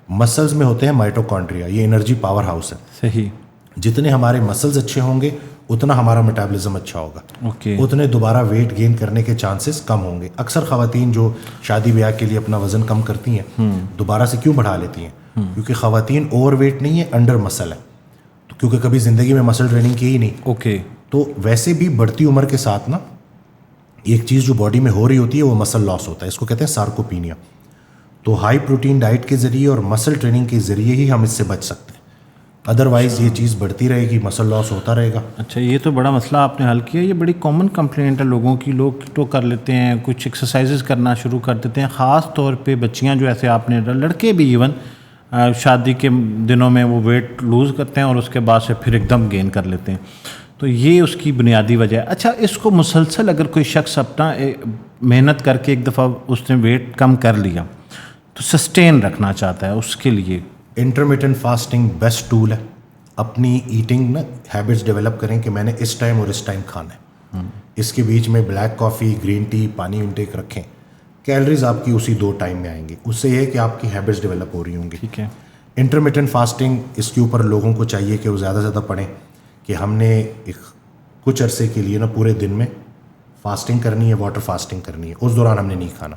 مسلز میں ہوتے ہیں مائٹوکانڈریا, یہ انرجی پاور ہاؤس ہے. صحیح. جتنے ہمارے مسلز اچھے ہوں گے اتنا ہمارا میٹابولزم اچھا ہوگا, اتنے دوبارہ ویٹ گین کرنے کے چانسز کم ہوں گے. اکثر خواتین جو شادی بیاہ کے لیے اپنا وزن کم کرتی ہیں دوبارہ سے کیوں بڑھا لیتی ہیں؟ کیونکہ خواتین اوور ویٹ نہیں ہے, انڈر مسل ہے. کیونکہ کبھی زندگی میں مسل ٹریننگ کی ہی نہیں. تو ویسے بھی بڑھتی عمر کے ساتھ نا ایک چیز جو باڈی میں ہو رہی ہوتی ہے وہ مسل لاس ہوتا ہے. اس کو کہتے ہیں سارکوپینیا. تو ہائی پروٹین ڈائٹ کے ذریعے اور مسل ٹریننگ کے ذریعے ہی ہم اس سے بچ سکتے ہیں. ادروائز یہ چیز بڑھتی رہے گی, مسل لاس ہوتا رہے گا. اچھا, یہ تو بڑا مسئلہ آپ نے حل کیا. یہ بڑی کامن کمپلینٹ ہے لوگوں کی. لوگ تو کر لیتے ہیں, کچھ ایکسرسائزز کرنا شروع کر دیتے ہیں, خاص طور پہ بچیاں جو ایسے آپ نے, لڑکے بھی ایون شادی کے دنوں میں وہ ویٹ لوز کرتے ہیں اور اس کے بعد سے پھر ایک دم گین کر لیتے ہیں. تو یہ اس کی بنیادی وجہ ہے. اچھا, اس کو مسلسل اگر کوئی شخص اپنا محنت کر کے ایک دفعہ اس نے ویٹ کم کر لیا تو سسٹین رکھنا چاہتا ہے, اس کے لیے انٹرمیٹنٹ فاسٹنگ بیسٹ ٹول ہے. اپنی ایٹنگ میں ہیبٹس ڈیولپ کریں کہ میں نے اس ٹائم اور اس ٹائم کھانا ہے. اس کے بیچ میں بلیک کافی, گرین ٹی, پانی انٹیک رکھیں. کیلریز آپ کی اسی 2 ٹائم میں آئیں گی. اس سے یہ ہے کہ آپ کی ہیبٹس ڈیولپ ہو رہی ہوں گی. ٹھیک ہے. انٹرمیٹنٹ فاسٹنگ, اس کے اوپر لوگوں کو چاہیے کہ وہ زیادہ سے زیادہ پڑھیں کہ ہم نے ایک کچھ عرصے کے لیے نا پورے دن میں فاسٹنگ کرنی ہے, واٹر فاسٹنگ کرنی ہے. اس دوران ہم نے نہیں کھانا.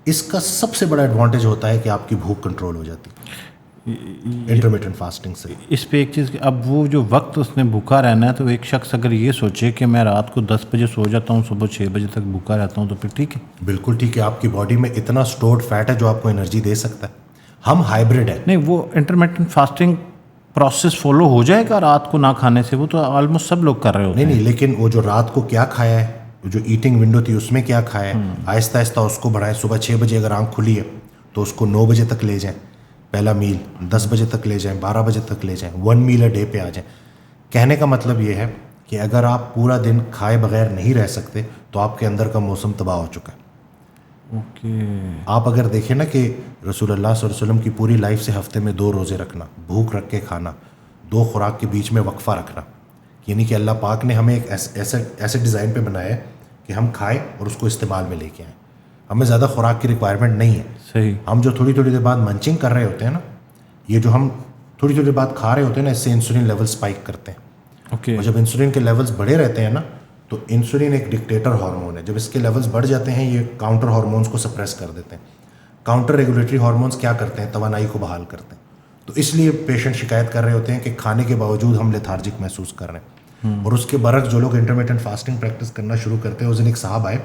اس کا سب سے بڑا ایڈوانٹیج ہوتا ہے کہ آپ کی بھوک کنٹرول ہو جاتی ہے انٹرمیٹنٹ فاسٹنگ سے. اس پہ ایک چیز, اب وہ جو وقت اس نے بھوکا رہنا ہے, تو ایک شخص اگر یہ سوچے کہ میں رات کو 10 بجے سو جاتا ہوں, صبح 6 بجے تک بھوکا رہتا ہوں, تو پھر ٹھیک ہے. بالکل ٹھیک ہے. آپ کی باڈی میں اتنا اسٹورڈ فیٹ ہے جو آپ کو انرجی دے سکتا ہے. ہم ہائبرڈ ہیں. نہیں, وہ انٹرمیٹنٹ فاسٹنگ پروسیس فالو ہو جائے گا رات کو نہ کھانے سے, وہ تو آلموسٹ سب لوگ کر رہے ہوتے ہیں. نہیں, لیکن وہ جو رات کو کیا کھایا ہے, جو ایٹنگ ونڈو تھی اس میں کیا کھایا ہے, آہستہ آہستہ اس کو بڑھائیں. صبح 6 بجے اگر آنکھ کھلی ہے تو اس کو 9 بجے تک لے جائیں. پہلا میل 10 بجے تک لے جائیں, 12 بجے تک لے جائیں. 1 میل اے ڈے پہ آ جائیں. کہنے کا مطلب یہ ہے کہ اگر آپ پورا دن کھائے بغیر نہیں رہ سکتے تو آپ کے اندر کا موسم تباہ ہو چکا ہے. آپ اگر دیکھیں نا کہ رسول اللہ صلی اللہ علیہ وسلم کی پوری لائف سے ہفتے میں 2 روزے رکھنا, بھوک رکھ کے کھانا, 2 خوراک کے بیچ میں وقفہ رکھنا, یعنی کہ اللہ پاک نے ہمیں ایک ایسے ڈیزائن پہ بنایا ہے کہ ہم کھائیں اور اس کو استعمال میں لے کے آئیں. ہمیں زیادہ خوراک کی ریکوائرمنٹ نہیں ہے. صحیح. ہم جو تھوڑی تھوڑی دیر بعد منچنگ کر رہے ہوتے ہیں نا, یہ جو ہم تھوڑی تھوڑی دیر بعد کھا رہے ہوتے ہیں نا, اس سے انسولین لیول سپائک کرتے ہیں. اور جب انسولین کے لیولز بڑھے رہتے ہیں نا, تو انسولین ایک ڈکٹیٹر ہارمون ہے. جب اس کے لیولز بڑھ جاتے ہیں یہ کاؤنٹر ہارمونز کو سپریس کر دیتے ہیں. کاؤنٹر ریگولیٹری ہارمونز کیا کرتے ہیں, توانائی کو بحال کرتے ہیں. تو اس لیے پیشنٹ شکایت کر رہے ہوتے ہیں کہ کھانے کے باوجود ہم لیتھارجک محسوس کر رہے ہیں. اور اس کے برعکس جو لوگ انٹرمیٹنٹ فاسٹنگ پریکٹس کرنا شروع کرتے ہیں, اس دن ایک صاحب آئے,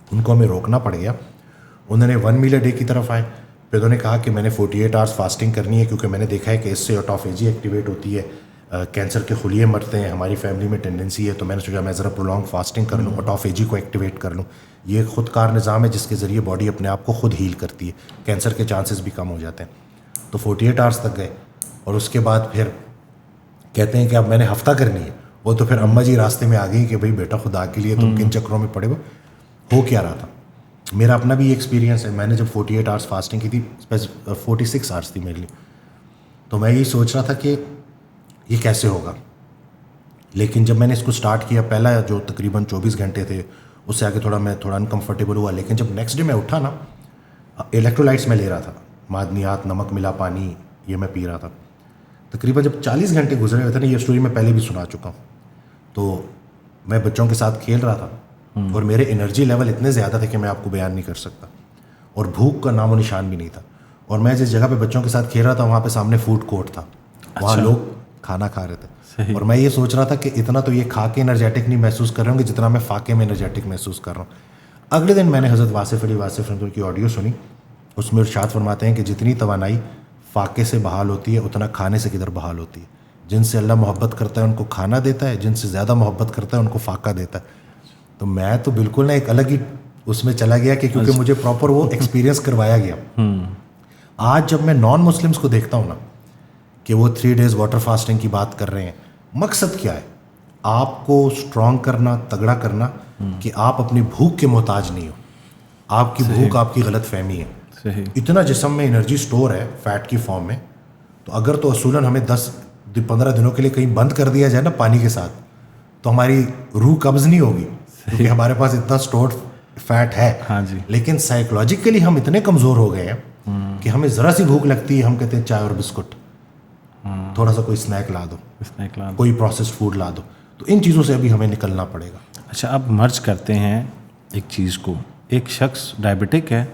ان کو ہمیں روکنا پڑ گیا. انہوں نے 1 میل اے ڈے کی طرف آئے. پھر انہوں نے کہا کہ میں نے 48 آورس فاسٹنگ کرنی ہے کیونکہ میں نے دیکھا ہے کہ اس سے آٹوفیجی ایکٹیویٹ ہوتی ہے, کینسر کے خلیے مرتے ہیں, ہماری فیملی میں ٹینڈنسی ہے. تو میں نے سوچا میں ذرا پرولونگ فاسٹنگ کر لوں, آٹوفیجی کو ایکٹیویٹ کر لوں. یہ ایک خود کار نظام ہے جس کے ذریعے باڈی اپنے آپ کو خود ہیل کرتی ہے, کینسر کے چانسز بھی کم ہو جاتے ہیں. تو 48 آورس تک گئے اور اس کے بعد پھر کہتے ہیں کہ اب میں نے ہفتہ کرنی ہے. وہ تو پھر اماں جی راستے میں آ گئی کہ بھائی بیٹا خدا کے لیے تم کن چکروں میں پڑے ہو کیا رہا تھا. میرا اپنا بھی ایکسپیرینس ہے. میں نے جب 48 آورس فاسٹنگ کی تھی, 46 آورس تھی میرے لیے, تو میں یہی سوچ رہا تھا کہ یہ کیسے ہوگا. لیکن جب میں نے اس کو سٹارٹ کیا, پہلا جو تقریباً 24 گھنٹے تھے, اس سے آگے میں تھوڑا انکمفرٹیبل ہوا. لیکن جب نیکسٹ ڈے میں اٹھا نا, الیکٹرولائٹس میں لے رہا تھا, معدنیات, نمک ملا پانی, یہ میں پی رہا تھا. تقریباً جب 40 گھنٹے گزرے ہوئے تھے نا, یہ اسٹوری میں پہلے بھی سنا چکا ہوں, تو میں بچوں کے ساتھ کھیل رہا تھا اور میرے انرجی لیول اتنے زیادہ تھے کہ میں آپ کو بیان نہیں کر سکتا, اور بھوک کا نام و نشان بھی نہیں تھا. اور میں جس جگہ پہ بچوں کے ساتھ کھیل رہا تھا وہاں پہ سامنے فوڈ کورٹ تھا, وہاں لوگ کھانا کھا رہے تھے, اور میں یہ سوچ رہا تھا کہ اتنا تو یہ کھا کے انرجیٹک نہیں محسوس کر رہے ہوں گے جتنا میں فاقے میں انرجیٹک محسوس کر رہا ہوں. اگلے دن میں نے حضرت واصف علی واصف رحمۃ اللہ کی آڈیو سنی, اس میں ارشاد فرماتے ہیں کہ جتنی توانائی فاقے سے بحال ہوتی ہے اتنا کھانے سے کدھر بحال ہوتی ہے. جن سے اللہ محبت کرتا ہے ان کو کھانا دیتا ہے, جن سے زیادہ محبت کرتا ہے ان کو فاقہ دیتا ہے. تو میں تو بالکل نا ایک الگ ہی اس میں چلا گیا کہ کیونکہ مجھے پراپر وہ ایکسپیرینس کروایا گیا. آج جب میں نان مسلمس کو دیکھتا ہوں نا کہ وہ 3 days واٹر فاسٹنگ کی بات کر رہے ہیں, مقصد کیا ہے؟ آپ کو اسٹرانگ کرنا, تگڑا کرنا کہ آپ اپنی بھوک کے محتاج نہیں ہو. آپ کی بھوک آپ کی غلط فہمی ہے. اتنا جسم میں انرجی سٹور ہے فیٹ کی فارم میں, تو اگر تو اصولاً ہمیں 10-15 دنوں کے لیے کہیں بند کر دیا جائے نا پانی کے ساتھ, تو ہماری روح قبض نہیں ہوگی کیونکہ ہمارے پاس اتنا سٹورڈ فیٹ ہے. لیکن سائیکولوجیکلی ہم اتنے کمزور ہو گئے ہیں کہ ہمیں ذرا سی بھوک لگتی ہے, ہم کہتے ہیں چائے اور بسکٹ, تھوڑا سا کوئی اسنیک لا دو, کوئی پروسیسڈ فوڈ لا دو. تو ان چیزوں سے ابھی ہمیں نکلنا پڑے گا. اچھا, اب مرج کرتے ہیں ایک چیز کو. ایک شخص ڈائبٹک ہے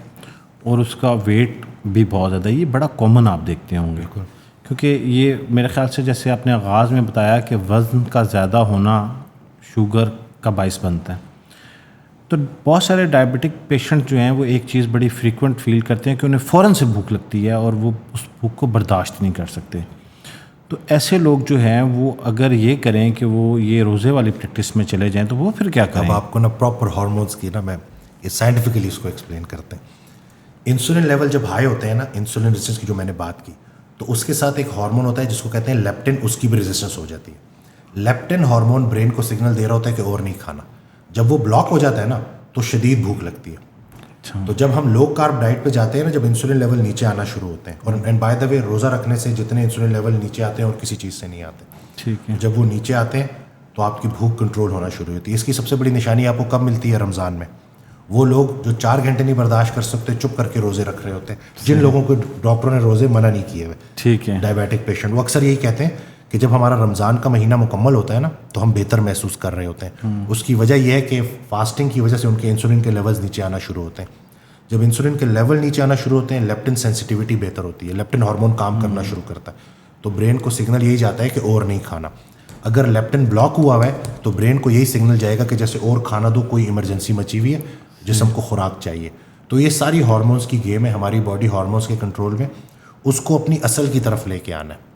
اور اس کا ویٹ بھی بہت زیادہ, یہ بڑا کامن آپ دیکھتے ہوں گے, کیونکہ یہ میرے خیال سے جیسے آپ نے آغاز میں بتایا کہ وزن کا زیادہ ہونا شوگر کا باعث بنتا ہے. تو بہت سارے ڈائبٹک پیشنٹ جو ہیں وہ ایک چیز بڑی فریکوینٹ فیل کرتے ہیں کہ انہیں فوراً سے بھوک لگتی ہے اور وہ اس بھوک کو برداشت نہیں کر سکتے. تو ایسے لوگ جو ہیں وہ اگر یہ کریں کہ وہ یہ روزے والی پریکٹس میں چلے جائیں تو وہ پھر کیا کریں؟ اب آپ کو نا پراپر ہارمونس کی نا میں یہ سائنٹیفکلی اس کو ایکسپلین کرتے ہیں. انسولن لیول جب ہائی ہوتے ہیں نا, انسولن ریزسٹنس کی جو میں نے بات کی, تو اس کے ساتھ ایک ہارمون ہوتا ہے جس کو کہتے ہیں لیپٹن, اس کی بھی ریزسٹنس ہو جاتی ہے. لیپٹن ہارمون برین کو سگنل دے رہا ہوتا ہے کہ اور نہیں کھانا. جب وہ بلاک ہو جاتا ہے نا تو شدید بھوک لگتی ہے. تو جب ہم لو کارب ڈائٹ پہ جاتے ہیں نا, جب انسولن لیول نیچے آنا شروع ہوتے ہیں, اور اینڈ بائی دا وے روزہ رکھنے سے جتنے انسولن لیول نیچے آتے ہیں اور کسی چیز سے نہیں آتے, ٹھیک ہے, جب وہ نیچے آتے ہیں تو آپ کی بھوک کنٹرول ہونا شروع ہوتی ہے. اس کی سب سے بڑی نشانی آپ کو کب ملتی ہے؟ رمضان میں. وہ لوگ جو 4 گھنٹے نہیں برداشت کر سکتے چپ کر کے روزے رکھ رہے ہوتے ہیں, جن لوگوں کو ڈاکٹروں نے روزے منع نہیں کیے ہوئے, ٹھیک ہے, ڈائبیٹک پیشنٹ, وہ اکثر یہی کہتے ہیں کہ جب ہمارا رمضان کا مہینہ مکمل ہوتا ہے نا تو ہم بہتر محسوس کر رہے ہوتے ہیں. اس کی وجہ یہ ہے کہ فاسٹنگ کی وجہ سے ان کے انسولن کے لیولز نیچے آنا شروع ہوتے ہیں. جب انسولن کے لیول نیچے آنا شروع ہوتے ہیں, لیپٹن سینسٹیوٹی بہتر ہوتی ہے, لیپٹن ہارمون کام کرنا شروع کرتا ہے, تو برین کو سگنل یہی جاتا ہے کہ اور نہیں کھانا. اگر لیپٹن بلاک ہوا ہے تو برین کو یہی سگنل جائے گا کہ جیسے اور کھانا دو, کوئی ایمرجنسی مچی ہوئی ہے, جسم کو خوراک چاہیے. تو یہ ساری ہارمونس کی گیم ہے ہماری باڈی ہارمونس کے کنٹرول میں, اس کو اپنی اصل کی طرف لے کے آنا ہے.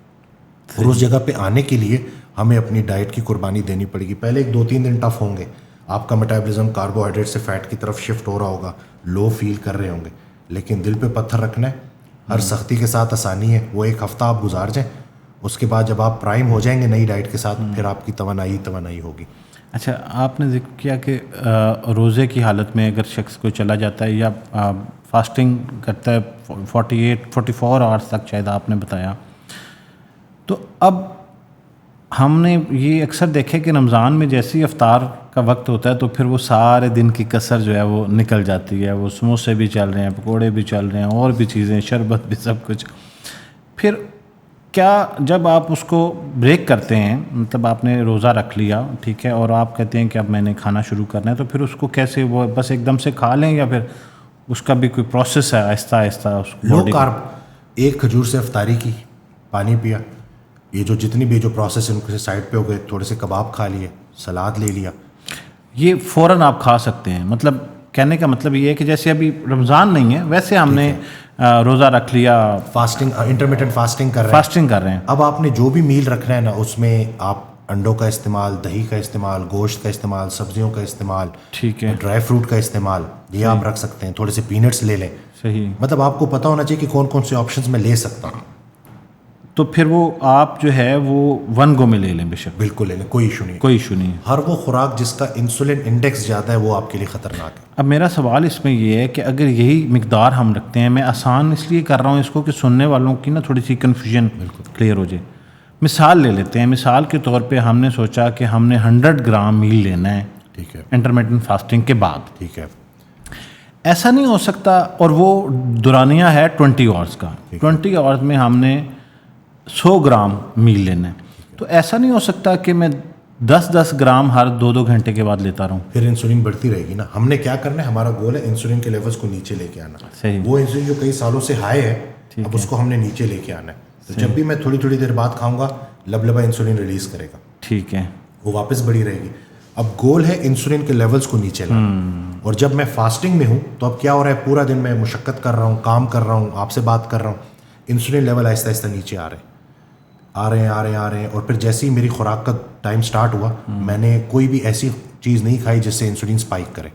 اور اس جگہ پہ آنے کے لیے ہمیں اپنی ڈائٹ کی قربانی دینی پڑے گی. پہلے 2-3 دن ٹف ہوں گے, آپ کا میٹابولزم کاربوہائیڈریٹ سے فیٹ کی طرف شفٹ ہو رہا ہوگا, لو فیل کر رہے ہوں گے, لیکن دل پہ پتھر رکھنا ہے, ہر سختی کے ساتھ آسانی ہے. وہ 1 ہفتہ آپ گزار جائیں, اس کے بعد جب آپ پرائم ہو جائیں گے نئی ڈائٹ کے ساتھ, پھر آپ کی توانائی ہوگی. اچھا, آپ نے ذکر کیا کہ روزے کی حالت میں اگر شخص کو چلا جاتا ہے یا فاسٹنگ کرتا ہے 44 آورس تک شاید آپ نے بتایا, تو اب ہم نے یہ اکثر دیکھے کہ رمضان میں جیسے ہی افطار کا وقت ہوتا ہے تو پھر وہ سارے دن کی کسر جو ہے وہ نکل جاتی ہے. وہ سموسے بھی چل رہے ہیں, پکوڑے بھی چل رہے ہیں, اور بھی چیزیں, شربت بھی, سب کچھ. پھر کیا جب آپ اس کو بریک کرتے ہیں, مطلب آپ نے روزہ رکھ لیا, ٹھیک ہے, اور آپ کہتے ہیں کہ اب میں نے کھانا شروع کرنا ہے, تو پھر اس کو کیسے, وہ بس ایک دم سے کھا لیں یا پھر اس کا بھی کوئی پروسیس ہے آہستہ آہستہ؟ اس لو کارب, 1 کھجور سے افطاری کی, پانی پیا, یہ جو جتنی بھی جو پروسیس ان کے سائڈ پہ ہو گئے, تھوڑے سے کباب کھا لیے, سلاد لے لیا, یہ فوراً آپ کھا سکتے ہیں. مطلب کہنے کا مطلب یہ ہے کہ جیسے ابھی رمضان نہیں ہے ویسے ہم نے روزہ رکھ لیا, فاسٹنگ, انٹرمیٹنٹ فاسٹنگ کر رہے ہیں. اب آپ نے جو بھی میل رکھنا ہے نا, اس میں آپ انڈوں کا استعمال, دہی کا استعمال, گوشت کا استعمال, سبزیوں کا استعمال, ٹھیک ہے, ڈرائی فروٹ کا استعمال, یہ آپ رکھ سکتے ہیں. تھوڑے سے پینٹس لے لیں. صحیح. مطلب آپ کو پتہ ہونا چاہیے کہ کون کون سے آپشنز میں لے سکتا ہوں. تو پھر وہ آپ جو ہے وہ 1 گو میں لے لیں. بے شک, بالکل لے لیں, کوئی ایشو نہیں, کوئی ایشو نہیں. ہر وہ خوراک جس کا انسولن انڈیکس زیادہ ہے وہ آپ کے لیے خطرناک ہے. اب میرا سوال اس میں یہ ہے کہ اگر یہی مقدار ہم رکھتے ہیں, میں آسان اس لیے کر رہا ہوں اس کو کہ سننے والوں کی نا تھوڑی سی کنفیوژن کلیئر ہو جائے. مثال لے لیتے ہیں, مثال کے طور پہ ہم نے سوچا کہ ہم نے 100 گرام میل لینا ہے, ٹھیک ہے, انٹرمیٹنٹ فاسٹنگ کے بعد. ٹھیک ہے. ایسا نہیں ہو سکتا, اور وہ دورانیہ ہے 20 آورس کا, 20 آورس میں ہم نے 100 گرام میل لینا ہے. تو ایسا نہیں ہو سکتا کہ میں 10-10 گرام ہر 2-2 گھنٹے کے بعد لیتا رہوں. پھر انسولین بڑھتی رہے گی نا. ہم نے کیا کرنا ہے, ہمارا گول ہے انسولین کے لیولز کو نیچے لے کے آنا. صحیح. وہ انسولین جو کئی سالوں سے ہائی ہے اب اس کو ہم نے نیچے لے کے آنا ہے. تو جب بھی میں تھوڑی تھوڑی دیر بعد کھاؤں گا لبا انسولین ریلیز کرے گا. ٹھیک ہے. وہ واپس بڑھی رہے گی. اب گول ہے انسولین کے لیولز کو نیچے لانا. اور جب میں فاسٹنگ میں ہوں تو اب کیا ہو رہا ہے, پورا دن میں مشقت کر رہا ہوں, کام کر رہا ہوں, آپ سے بات کر رہا ہوں, انسولین لیول آہستہ آہستہ نیچے آ رہے ہیں. اور پھر جیسے ہی میری خوراک کا ٹائم سٹارٹ ہوا میں نے کوئی بھی ایسی چیز نہیں کھائی جس سے انسولین سپائک کرے.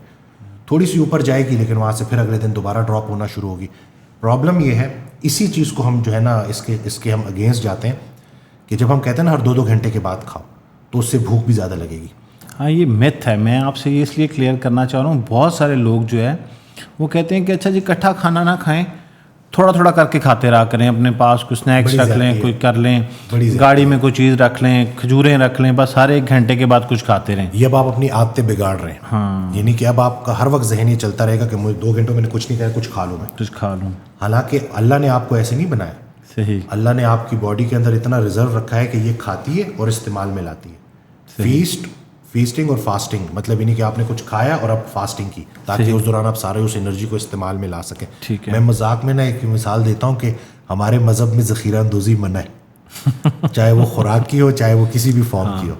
تھوڑی سی اوپر جائے گی لیکن وہاں سے پھر اگلے دن دوبارہ ڈراپ ہونا شروع ہوگی. پرابلم یہ ہے, اسی چیز کو ہم جو ہے نا اس کے ہم اگینسٹ جاتے ہیں کہ جب ہم کہتے ہیں نا ہر 2-2 گھنٹے کے بعد کھاؤ تو اس سے بھوک بھی زیادہ لگے گی. ہاں یہ میتھ ہے. میں آپ سے یہ اس لیے کلیئر کرنا چاہ رہا ہوں, بہت سارے لوگ جو ہے وہ کہتے ہیں کہ اچھا جی اکٹھا کھانا نہ کھائیں, تھوڑا تھوڑا کر کے کھاتے رہا کریں, اپنے پاس کچھ اسنیکس رکھ لیں, کوئی کر لیں, گاڑی میں کوئی چیز رکھ لیں, کھجوریں رکھ لیں, بس ہر 1 گھنٹے کے بعد کچھ کھاتے رہیں. یہ اب آپ اپنی عادتیں بگاڑ رہے ہیں. ہاں, یعنی کہ اب آپ کا ہر وقت ذہن یہ چلتا رہے گا کہ مجھے 2 گھنٹوں میں نے کچھ نہیں کھایا, کچھ کھا لوں میں, کچھ کھا لوں. حالانکہ اللہ نے آپ کو ایسے نہیں بنایا. صحیح. اللہ نے آپ کی باڈی کے اندر اتنا ریزرو رکھا ہے کہ یہ کھاتی ہے اور استعمال میں لاتی ہے. فیسٹنگ اور فاسٹنگ مطلب یعنی کہ آپ نے کچھ کھایا اور اب فاسٹنگ کی تاکہ اس دوران آپ سارے اس انرجی کو استعمال میں لا سکیں. ٹھیک ہے. میں مذاق میں نا ایک مثال دیتا ہوں کہ ہمارے مذہب میں ذخیرہ اندوزی منع ہے, چاہے وہ خوراک کی ہو چاہے وہ کسی بھی فارم کی ہو.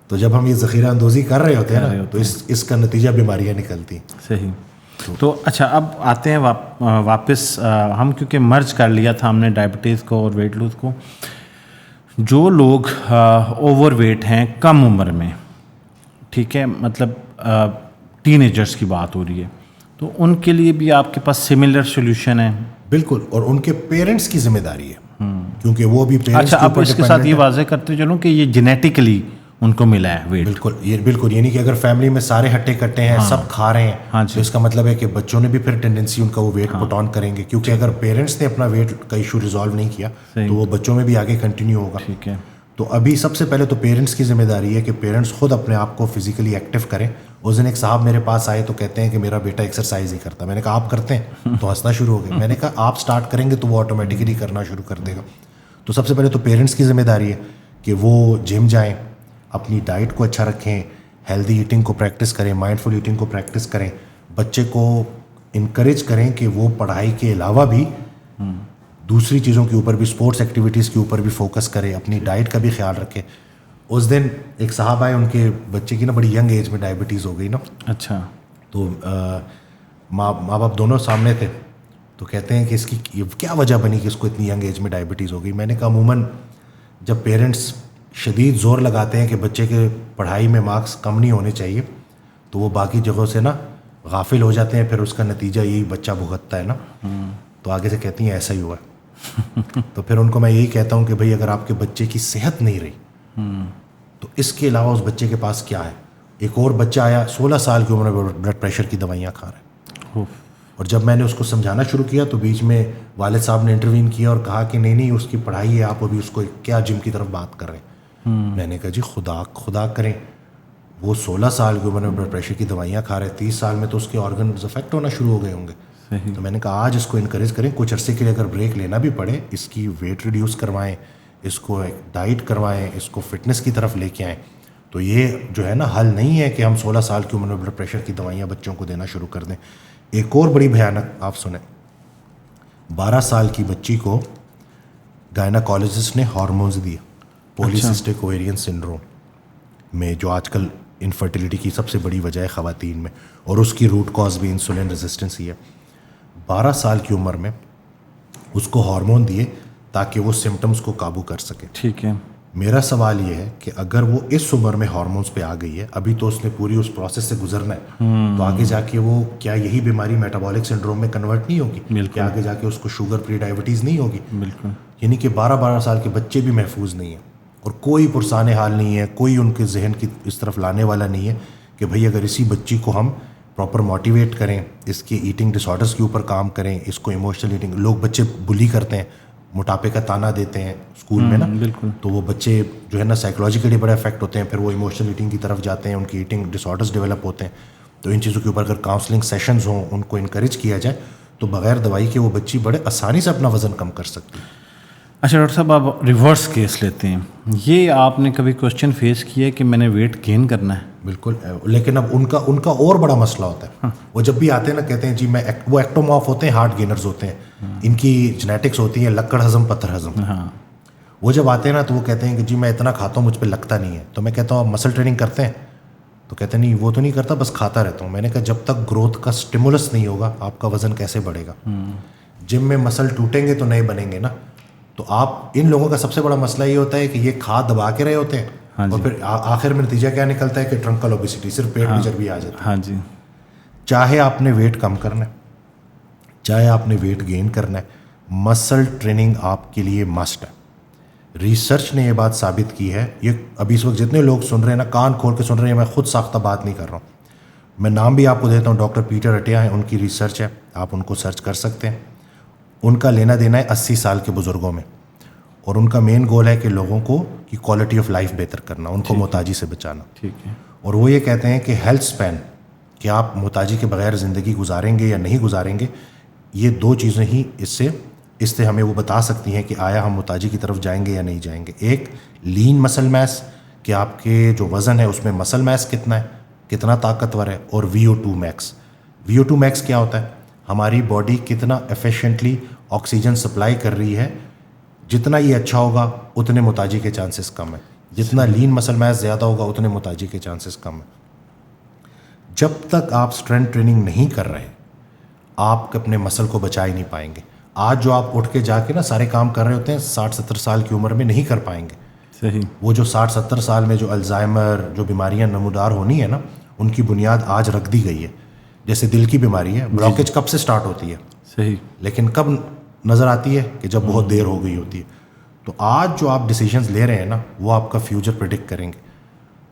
تو جب ہم یہ ذخیرہ اندوزی کر رہے ہوتے ہیں نا تو اس کا نتیجہ بیماریاں نکلتی ہیں. صحیح. تو اچھا اب آتے ہیں واپس, ہم کیونکہ مرج کر لیا تھا ہم نے ڈائبٹیز کو اور ویٹ لوز کو. جو لوگ اوور ویٹ ہیں کم عمر میں, ٹھیک ہے, مطلب ٹین ایجرس کی بات ہو رہی ہے, تو ان کے لیے بھی آپ کے پاس سملر سولوشن ہے؟ بالکل, اور ان کے پیرنٹس کی ذمہ داری ہے کیونکہ وہ بھی پیرنٹس. اچھا, اب اس کے ساتھ یہ واضح کرتے چلوں کہ یہ جینیٹیکلی ان کو ملا ہے ویٹ. بالکل یعنی کہ اگر فیملی میں سارے ہٹے کٹے ہیں, سب کھا رہے ہیں, تو اس کا مطلب ہے کہ بچوں نے بھی پھر ٹینڈنسی ان کا وہ ویٹ پٹ آن کریں گے, کیونکہ اگر پیرنٹس نے اپنا ویٹ کا ایشو ریزالو نہیں کیا تو وہ بچوں میں بھی آگے کنٹینیو ہوگا. ٹھیک ہے. تو ابھی سب سے پہلے تو پیرنٹس کی ذمہ داری ہے کہ پیرنٹس خود اپنے آپ کو فزیکلی ایکٹیو کریں. اس دن ایک صاحب میرے پاس آئے تو کہتے ہیں کہ میرا بیٹا ایکسرسائز نہیں کرتا. میں نے کہا آپ کرتے ہیں؟ تو ہنسنا شروع ہو گئے. میں نے کہا آپ سٹارٹ کریں گے تو وہ آٹومیٹکلی کرنا شروع کر دے گا. تو سب سے پہلے تو پیرنٹس کی ذمہ داری ہے کہ وہ جم جائیں, اپنی ڈائٹ کو اچھا رکھیں, ہیلدی ایٹنگ کو پریکٹس کریں, مائنڈ فل ایٹنگ کو پریکٹس کریں, بچے کو انکریج کریں کہ وہ پڑھائی کے علاوہ بھی دوسری چیزوں کے اوپر بھی, اسپورٹس ایکٹیویٹیز کے اوپر بھی فوکس کرے, اپنی ڈائٹ کا بھی خیال رکھے. اس دن ایک صاحب آئے, ان کے بچے کی نا بڑی ینگ ایج میں ڈائبٹیز ہو گئی نا. اچھا. تو ماں باپ دونوں سامنے تھے, تو کہتے ہیں کہ اس کی کیا وجہ بنی کہ اس کو اتنی ینگ ایج میں ڈائبٹیز ہو گئی. میں نے کہا عموماً جب پیرنٹس شدید زور لگاتے ہیں کہ بچے کے پڑھائی میں مارکس کم نہیں ہونے چاہیے تو وہ باقی جگہوں سے نا غافل ہو جاتے ہیں, پھر اس کا نتیجہ یہی بچہ بھگتتا ہے نا. تو آگے سے کہتی ہیں ایسا ہی ہوا ہے. تو پھر ان کو میں یہی کہتا ہوں کہ بھائی اگر آپ کے بچے کی صحت نہیں رہی تو اس کے علاوہ اس بچے کے پاس کیا ہے. ایک اور بچہ آیا 16 سال کی عمر میں بلڈ پریشر کی دوائیاں کھا رہا ہے, اور جب میں نے اس کو سمجھانا شروع کیا تو بیچ میں والد صاحب نے انٹروین کیا اور کہا کہ نہیں اس کی پڑھائی ہے, آپ ابھی اس کو کیا جم کی طرف بات کر رہے ہیں. میں نے کہا جی خدا کریں, وہ 16 سال کی عمر میں بلڈ پریشر کی دوائیاں کھا رہے ہیں, 30 سال میں تو اس کے آرگنز افیکٹ ہونا شروع ہو گئے ہوں گے. تو میں نے کہا آج اس کو انکریج کریں, کچھ عرصے کے لیے اگر بریک لینا بھی پڑے, اس کی ویٹ ریڈیوس کروائیں, اس کو ڈائٹ کروائیں, اس کو فٹنس کی طرف لے کے آئیں. تو یہ جو ہے نا حل نہیں ہے کہ ہم 16 سال کی عمر میں بلڈ پریشر کی دوائیاں بچوں کو دینا شروع کر دیں. ایک اور بڑی بھیانک آپ سنیں, 12 سال کی بچی کو گائناکالوجسٹ نے ہارمونز دیے پولیسسٹک اویرین سنڈروم میں, جو آج کل انفرٹیلیٹی کی سب سے بڑی وجہ ہے خواتین میں, اور اس کی روٹ کاز بھی انسولین ریزسٹنس ہی ہے. 12 سال کی عمر میں اس کو ہارمون دیے تاکہ وہ سمٹمز کو قابو کر سکے. ٹھیک ہے. میرا سوال یہ ہے کہ اگر وہ اس عمر میں ہارمونز پہ آ گئی ہے, ابھی تو اس نے پوری اس پروسیس سے گزرنا ہے, تو آگے جا کے وہ کیا یہی بیماری میٹابولک سنڈروم میں کنورٹ نہیں ہوگی؟ کیا آگے جا کے اس کو شوگر پری ڈائبٹیز نہیں ہوگی؟ بالکل. یعنی کہ 12 سال کے بچے بھی محفوظ نہیں ہیں, اور کوئی پرسان حال نہیں ہے, کوئی ان کے ذہن کی اس طرف لانے والا نہیں ہے کہ بھئی اگر اسی بچی کو ہم پراپر موٹیویٹ کریں, اس کے ایٹنگ ڈس آرڈرس کے اوپر کام کریں, اس کو ایموشنل ایٹنگ, لوگ بچے بلی کرتے ہیں, موٹاپے کا تانا دیتے ہیں اسکول میں نا, بالکل. تو وہ بچے جو ہے نا سائیکولوجیکلی بڑے افیکٹ ہوتے ہیں, پھر وہ ایموشنل ایٹنگ کی طرف جاتے ہیں, ان کی ایٹنگ ڈس آرڈرس ڈیولپ ہوتے ہیں. تو ان چیزوں کے اوپر اگر کاؤنسلنگ سیشنز ہوں, ان کو انکریج کیا جائے تو بغیر دوائی کے وہ بچی بڑے آسانی سے اپنا وزن کم کر سکتی ہے. اچھا ڈاکٹر صاحب آپ ریورس کیس لیتے ہیں, یہ آپ نے کبھی کوشچن فیس کیا ہے کہ میں نے ویٹ گین کرنا ہے؟ بالکل, لیکن اب ان کا اور بڑا مسئلہ ہوتا ہے. وہ جب بھی آتے ہیں نا کہتے ہیں جی میں, وہ ایکٹومارف ہوتے ہیں, ہارڈ گینرز ہوتے ہیں, ان کی جینیٹکس ہوتی ہے لکڑ ہضم پتھر ہضم. وہ جب آتے ہیں نا تو وہ کہتے ہیں کہ جی میں اتنا کھاتا ہوں مجھ پہ لگتا نہیں ہے. تو میں کہتا ہوں آپ مسل ٹریننگ کرتے ہیں؟ تو کہتے ہیں نہیں وہ تو نہیں کرتا, بس کھاتا رہتا ہوں. میں نے کہا جب تک گروتھ کا اسٹیمولس نہیں ہوگا آپ کا وزن کیسے بڑھے گا؟ جم میں مسل ٹوٹیں گے تو نئے بنیں گے نا. تو آپ ان لوگوں کا سب سے بڑا مسئلہ یہ ہوتا ہے کہ یہ کھا دبا کے رہے ہوتے ہیں, اور پھر آخر میں نتیجہ کیا نکلتا ہے کہ ٹرنکل اوبیسٹی, صرف پیٹ میں چربی آ جاتی ہے. ہاں جی. چاہے آپ نے ویٹ کم کرنا ہے چاہے آپ نے ویٹ گین کرنا ہے, مسل ٹریننگ آپ کے لیے مسٹ ہے. ریسرچ نے یہ بات ثابت کی ہے. یہ ابھی اس وقت جتنے لوگ سن رہے ہیں نا کان کھول کے سن رہے ہیں, میں خود ساختہ بات نہیں کر رہا ہوں. میں نام بھی آپ کو دیتا ہوں, ڈاکٹر پیٹر اٹیا ہیں, ان کی ریسرچ ہے, آپ ان کو سرچ کر سکتے ہیں. ان کا لینا دینا ہے 80 سال کے بزرگوں میں, اور ان کا مین گول ہے کہ لوگوں کو کی کوالٹی آف لائف بہتر کرنا, ان کو محتاجی سے بچانا. ٹھیک ہے. اور وہ یہ کہتے ہیں کہ ہیلتھ سپین, کہ آپ محتاجی کے بغیر زندگی گزاریں گے یا نہیں گزاریں گے, یہ دو چیزیں ہی اس سے ہمیں وہ بتا سکتی ہیں کہ آیا ہم محتاجی کی طرف جائیں گے یا نہیں جائیں گے. ایک لین مسل میس, کہ آپ کے جو وزن ہے اس میں مسل میس کتنا ہے, کتنا طاقتور ہے. اور VO2 میکس. VO2 میکس کیا ہوتا ہے؟ ہماری باڈی کتنا ایفیشینٹلی آکسیجن سپلائی کر رہی ہے. جتنا یہ اچھا ہوگا اتنے محتاجی کے چانسز کم ہیں. جتنا لین مسل میس زیادہ ہوگا اتنے محتاجی کے چانسز کم ہیں. جب تک آپ اسٹرینتھ ٹریننگ نہیں کر رہے آپ اپنے مسل کو بچا ہی نہیں پائیں گے. آج جو آپ اٹھ کے جا کے نا سارے کام کر رہے ہوتے ہیں 60-70 سال کی عمر میں نہیں کر پائیں گے. صحیح. وہ جو 60-70 سال میں جو الزائمر جو بیماریاں نمودار ہونی ہے نا, ان کی بنیاد آج رکھ دی گئی ہے. جیسے دل کی بیماری ہے, بلاکیج کب سے سٹارٹ ہوتی ہے؟ صحیح. لیکن کب نظر آتی ہے؟ کہ جب بہت دیر ہو گئی ہوتی ہے. تو آج جو آپ ڈیسیجنز لے رہے ہیں نا وہ آپ کا فیوچر پریڈکٹ کریں گے.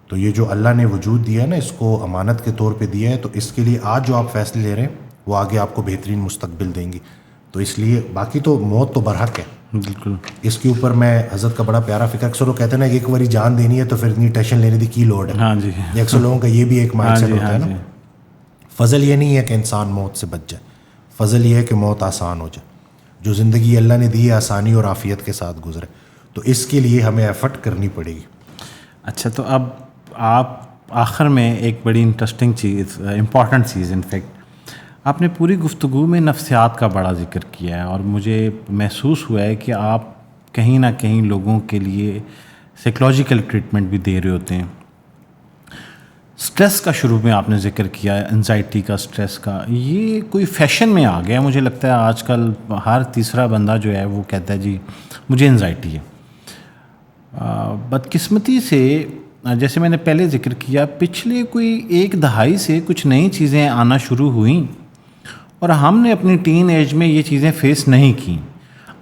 تو یہ جو اللہ نے وجود دیا ہے نا, اس کو امانت کے طور پہ دیا ہے, تو اس کے لیے آج جو آپ فیصلے لے رہے ہیں وہ آگے آپ کو بہترین مستقبل دیں گی. تو اس لیے باقی تو موت تو برحق ہے, بالکل. اس کے اوپر میں حضرت کا بڑا پیارا فکر, اکثر وہ کہتے ہیں نا کہ ایک باری جان دینی ہے تو پھر اتنی ٹینشن لینے کی لوڑ ہے. ہاں جی. یہ اکثر لوگوں کا یہ بھی ایک مائنڈ سیٹ ہوتا ہے نا. فضل یہ نہیں ہے کہ انسان موت سے بچ جائے, فضل یہ ہے کہ موت آسان ہو جائے. جو زندگی اللہ نے دی ہے آسانی اور عافیت کے ساتھ گزرے, تو اس کے لیے ہمیں ایفرٹ کرنی پڑے گی. اچھا, تو اب آپ آخر میں ایک بڑی انٹرسٹنگ چیز, امپورٹنٹ چیز انفیکٹ, آپ نے پوری گفتگو میں نفسیات کا بڑا ذکر کیا ہے, اور مجھے محسوس ہوا ہے کہ آپ کہیں نہ کہیں لوگوں کے لیے سائیکلوجیکل ٹریٹمنٹ بھی دے رہے ہوتے ہیں. اسٹریس کا شروع میں آپ نے ذکر کیا, انزائٹی کا, اسٹریس کا, یہ کوئی فیشن میں آ گیا. مجھے لگتا ہے آج کل ہر تیسرا بندہ جو ہے وہ کہتا ہے جی مجھے انزائٹی ہے. بدقسمتی سے جیسے میں نے پہلے ذکر کیا, پچھلے کوئی 1 دہائی سے کچھ نئی چیزیں آنا شروع ہوئیں, اور ہم نے اپنی ٹین ایج میں یہ چیزیں فیس نہیں کیں.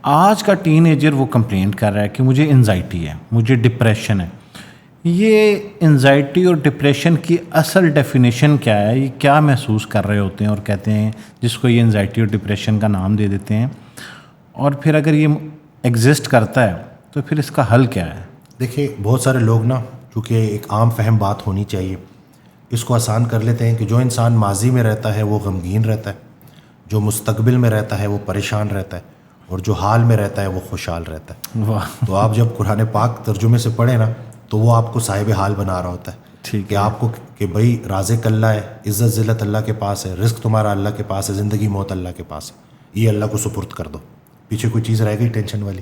آج کا ٹین ایجر وہ کمپلینٹ کر رہا ہے کہ مجھے انزائٹی ہے, مجھے ڈپریشن ہے. یہ انزائٹی اور ڈپریشن کی اصل ڈیفینیشن کیا ہے؟ یہ کیا محسوس کر رہے ہوتے ہیں اور کہتے ہیں جس کو یہ انزائٹی اور ڈپریشن کا نام دے دیتے ہیں, اور پھر اگر یہ ایگزسٹ کرتا ہے تو پھر اس کا حل کیا ہے؟ دیکھیے بہت سارے لوگ نا, چونکہ ایک عام فہم بات ہونی چاہیے, اس کو آسان کر لیتے ہیں کہ جو انسان ماضی میں رہتا ہے وہ غمگین رہتا ہے, جو مستقبل میں رہتا ہے وہ پریشان رہتا ہے, اور جو حال میں رہتا ہے وہ خوشحال رہتا ہے. واہ. تو آپ جب قرآن پاک ترجمے سے پڑھیں نا تو وہ آپ کو صاحب حال بنا رہا ہوتا ہے. ٹھیک کہ آپ کو کہ بھائی رازق اللہ ہے, عزت ذلت اللہ کے پاس ہے, رزق تمہارا اللہ کے پاس ہے, زندگی موت اللہ کے پاس ہے, یہ اللہ کو سپرد کر دو. پیچھے کوئی چیز رہ گئی ٹینشن والی؟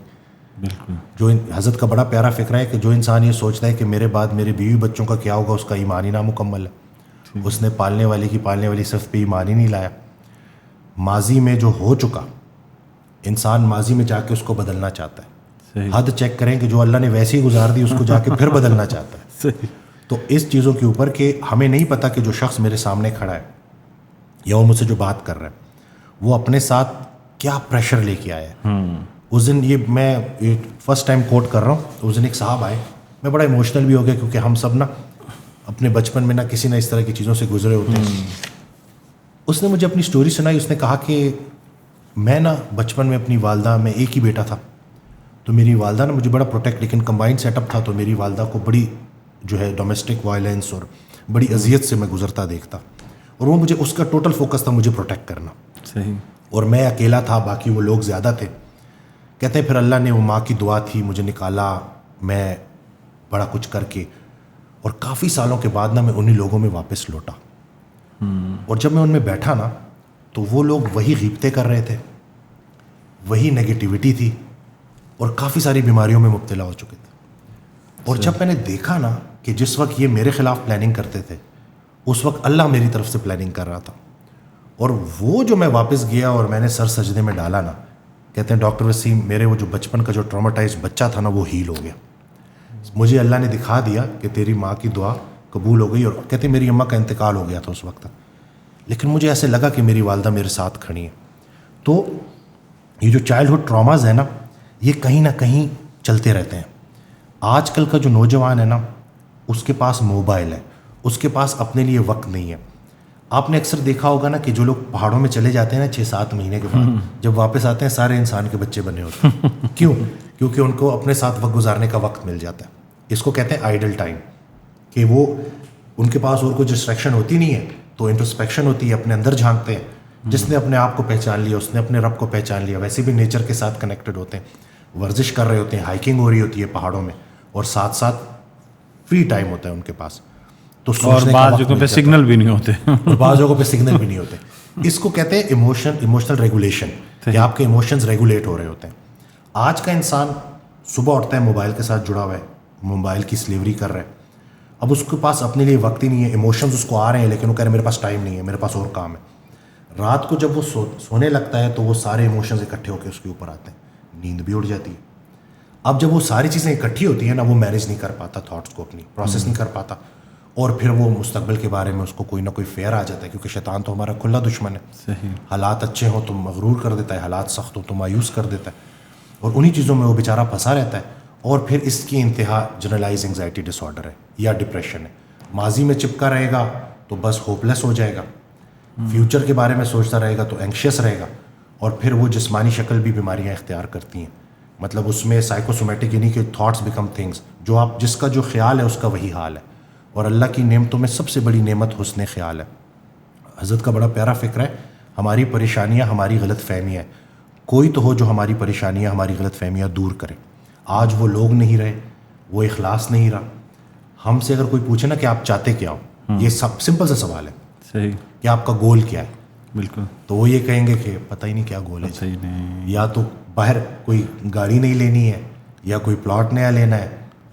بالکل. جو حضرت کا بڑا پیارا فکر ہے کہ جو انسان یہ سوچتا ہے کہ میرے بعد میرے بیوی بچوں کا کیا ہوگا, اس کا ایمان ہی نامکمل ہے. اس نے پالنے والی صف پہ ایمان ہی نہیں لایا. ماضی میں جو ہو چکا, انسان ماضی میں جا کے اس کو بدلنا چاہتا ہے. حد چیک کریں کہ جو اللہ نے ویسے ہی گزار دی اس کو جا کے پھر بدلنا چاہتا ہے. صحیح. تو اس چیزوں کے اوپر کہ ہمیں نہیں پتہ کہ جو شخص میرے سامنے کھڑا ہے یا وہ مجھ سے جو بات کر رہا ہے وہ اپنے ساتھ کیا پریشر لے کے آیا ہے. اس دن یہ میں فرسٹ ٹائم کوٹ کر رہا ہوں, اس دن ایک صاحب آئے, میں بڑا ایموشنل بھی ہو گیا کیونکہ ہم سب نا اپنے بچپن میں کسی نہ اس طرح کی چیزوں سے گزرے ہوتے ہیں. اس نے مجھے اپنی سٹوری سنائی. اس نے کہا کہ میں بچپن میں اپنی والدہ, میں ایک ہی بیٹا تھا, تو میری والدہ مجھے بڑا پروٹیکٹ, لیکن کمبائنڈ سیٹ اپ تھا تو میری والدہ کو بڑی جو ہے ڈومیسٹک وائلنس اور بڑی اذیت سے میں گزرتا دیکھتا, اور وہ مجھے اس کا ٹوٹل فوکس تھا مجھے پروٹیکٹ کرنا. صحیح. اور میں اکیلا تھا, باقی وہ لوگ زیادہ تھے. کہتے ہیں پھر اللہ نے وہ ماں کی دعا تھی مجھے نکالا میں بڑا کچھ کر کے, اور کافی سالوں کے بعد نا میں انہی لوگوں میں واپس لوٹا. اور جب میں ان میں بیٹھا نا تو وہ لوگ وہی غیبتیں کر رہے تھے, وہی نگیٹیوٹی تھی, اور کافی ساری بیماریوں میں مبتلا ہو چکے تھے. اور جب میں نے دیکھا نا کہ جس وقت یہ میرے خلاف پلاننگ کرتے تھے اس وقت اللہ میری طرف سے پلاننگ کر رہا تھا. اور وہ جو میں واپس گیا اور میں نے سر سجدے میں ڈالا نا, کہتے ہیں ڈاکٹر وسیم میرے وہ جو بچپن کا جو ٹراماٹائز بچہ تھا نا وہ ہیل ہو گیا. مجھے اللہ نے دکھا دیا کہ تیری ماں کی دعا قبول ہو گئی. اور کہتے ہیں میری اماں کا انتقال ہو گیا تھا اس وقت, لیکن مجھے ایسے لگا کہ میری والدہ میرے ساتھ کھڑی ہیں. تو یہ جو چائلڈہڈ ٹراماز ہیں نا یہ کہیں نہ کہیں چلتے رہتے ہیں. آج کل کا جو نوجوان ہے نا اس کے پاس موبائل ہے, اس کے پاس اپنے لیے وقت نہیں ہے. آپ نے اکثر دیکھا ہوگا نا کہ جو لوگ پہاڑوں میں چلے جاتے ہیں نا 6-7 مہینے کے بعد, جب واپس آتے ہیں سارے انسان کے بچے بنے ہوتے ہیں. کیوں؟ کیونکہ ان کو اپنے ساتھ وقت گزارنے کا وقت مل جاتا ہے. اس کو کہتے ہیں آئیڈل ٹائم, کہ وہ ان کے پاس اور کوئی ڈسٹریکشن ہوتی نہیں ہے تو انٹروسپیکشن ہوتی ہے, اپنے اندر جھانکتے ہیں. جس نے اپنے آپ کو پہچان لیا اس نے اپنے رب کو پہچان لیا. ویسے بھی نیچر کے ساتھ کنیکٹڈ ہوتے ہیں, ورزش کر رہے ہوتے ہیں, ہائکنگ ہو رہی ہوتی ہے پہاڑوں میں, اور ساتھ ساتھ فری ٹائم ہوتا ہے ان کے پاس. تو اور بعض جگہوں پہ سگنل بھی نہیں ہوتے, اور بعض جگہوں پہ سگنل بھی نہیں ہوتے. اس کو کہتے ہیں ایموشنل ریگولیشن, کہ آپ کے ایموشنز ریگولیٹ ہو رہے ہوتے ہیں. آج کا انسان صبح اٹھتا ہے موبائل کے ساتھ جڑا ہوا ہے, موبائل کی سلیوری کر رہا ہے. اب اس کے پاس اپنے لیے وقت ہی نہیں ہے. ایموشنز اس کو آ رہے ہیں لیکن وہ کہہ رہے ہیں میرے پاس ٹائم نہیں ہے, میرے پاس اور کام ہے. رات کو جب وہ سونے لگتا ہے تو وہ سارے ایموشنز اکٹھے ہو کے اس کے اوپر آتے ہیں, نیند بھی اڑ جاتی ہے. اب جب وہ ساری چیزیں اکٹھی ہوتی ہیں نا وہ مینیج نہیں کر پاتا, تھاٹس کو اپنی پروسیس نہیں کر پاتا, اور پھر وہ مستقبل کے بارے میں اس کو کوئی نہ کوئی فیئر آ جاتا ہے, کیونکہ شیطان تو ہمارا کھلا دشمن ہے. صحیح. حالات اچھے ہوں تو مغرور کر دیتا ہے, حالات سخت ہوں تو مایوس کر دیتا ہے, اور انہی چیزوں میں وہ بیچارہ پھنسا رہتا ہے. اور پھر اس کی انتہا جنرلائز انگزائٹی ڈس آرڈر ہے یا ڈپریشن ہے. ماضی میں چپکا رہے گا تو بس ہوپ لیس ہو جائے گا, فیوچر کے بارے میں سوچتا رہے گا تو اینکشیس رہے گا, اور پھر وہ جسمانی شکل بھی بیماریاں اختیار کرتی ہیں. مطلب اس میں سائیکوسومیٹک یعنی کہ تھاٹس بیکم تھنگس, جو آپ جس کا جو خیال ہے اس کا وہی حال ہے. اور اللہ کی نعمتوں میں سب سے بڑی نعمت حسن خیال ہے. حضرت کا بڑا پیارا فکر ہے, ہماری پریشانیاں ہماری غلط فہمیاں ہیں. کوئی تو ہو جو ہماری پریشانیاں ہماری غلط فہمیاں دور کرے. آج وہ لوگ نہیں رہے, وہ اخلاص نہیں رہا. ہم سے اگر کوئی پوچھے نا کہ آپ چاہتے کیا ہو, یہ سب سمپل سا سوال ہے, صحیح, کہ آپ کا گول کیا ہے, بالکل, تو وہ یہ کہیں گے کہ پتہ ہی نہیں کیا گول ہے. صحیح نہیں, یا تو باہر کوئی گاڑی نہیں لینی ہے, یا کوئی پلاٹ نیا لینا ہے,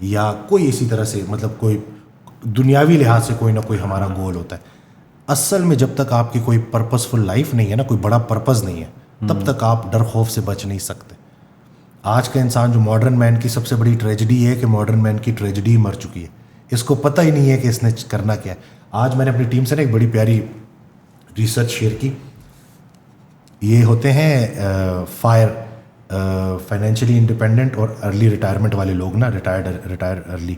یا کوئی اسی طرح سے مطلب کوئی دنیاوی لحاظ سے کوئی نہ کوئی ہمارا گول ہوتا ہے. اصل میں جب تک آپ کی کوئی پرپزفل لائف نہیں ہے نا, کوئی بڑا پرپز نہیں ہے, تب تک آپ ڈر خوف سے بچ نہیں سکتے. آج کا انسان جو ماڈرن مین کی سب سے بڑی ٹریجڈی ہے کہ ماڈرن مین کی ٹریجڈی مر چکی ہے. اس کو پتہ ہی نہیں ہے کہ اس نے کرنا کیا ہے. آج میں نے اپنی ٹیم سے نا ایک بڑی پیاری ریسرچ شیئر کی. یہ ہوتے ہیں فائنینشلی انڈیپینڈنٹ اور ارلی ریٹائرمنٹ والے لوگ نا, ریٹائر ارلی.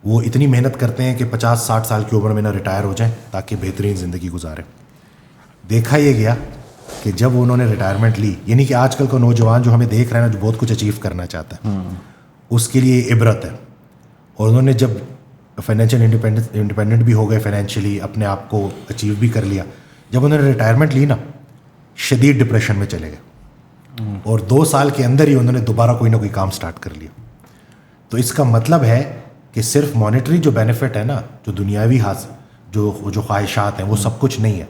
وہ اتنی محنت کرتے ہیں کہ 50-60 سال کی عمر میں نہ ریٹائر ہو جائیں تاکہ بہترین زندگی گزاریں. دیکھا یہ گیا کہ جب انہوں نے ریٹائرمنٹ لی, یعنی کہ آج کل کا نوجوان جو ہمیں دیکھ رہے ہیں نا, جو بہت کچھ اچیو کرنا چاہتا ہے, اس کے لیے عبرت ہے. اور انہوں نے جب فائنینشیل انڈیپینڈنٹ بھی ہو گئے, فائنینشلی اپنے آپ کو اچیو بھی کر لیا, جب انہوں نے ریٹائرمنٹ لی نا شدید ڈپریشن میں چلے گئے, اور 2 سال کے اندر ہی انہوں نے دوبارہ کوئی نہ کوئی کام سٹارٹ کر لیا. تو اس کا مطلب ہے کہ صرف مانیٹری جو بینیفٹ ہے نا, جو دنیاوی جو خواہشات ہیں وہ سب کچھ نہیں ہے.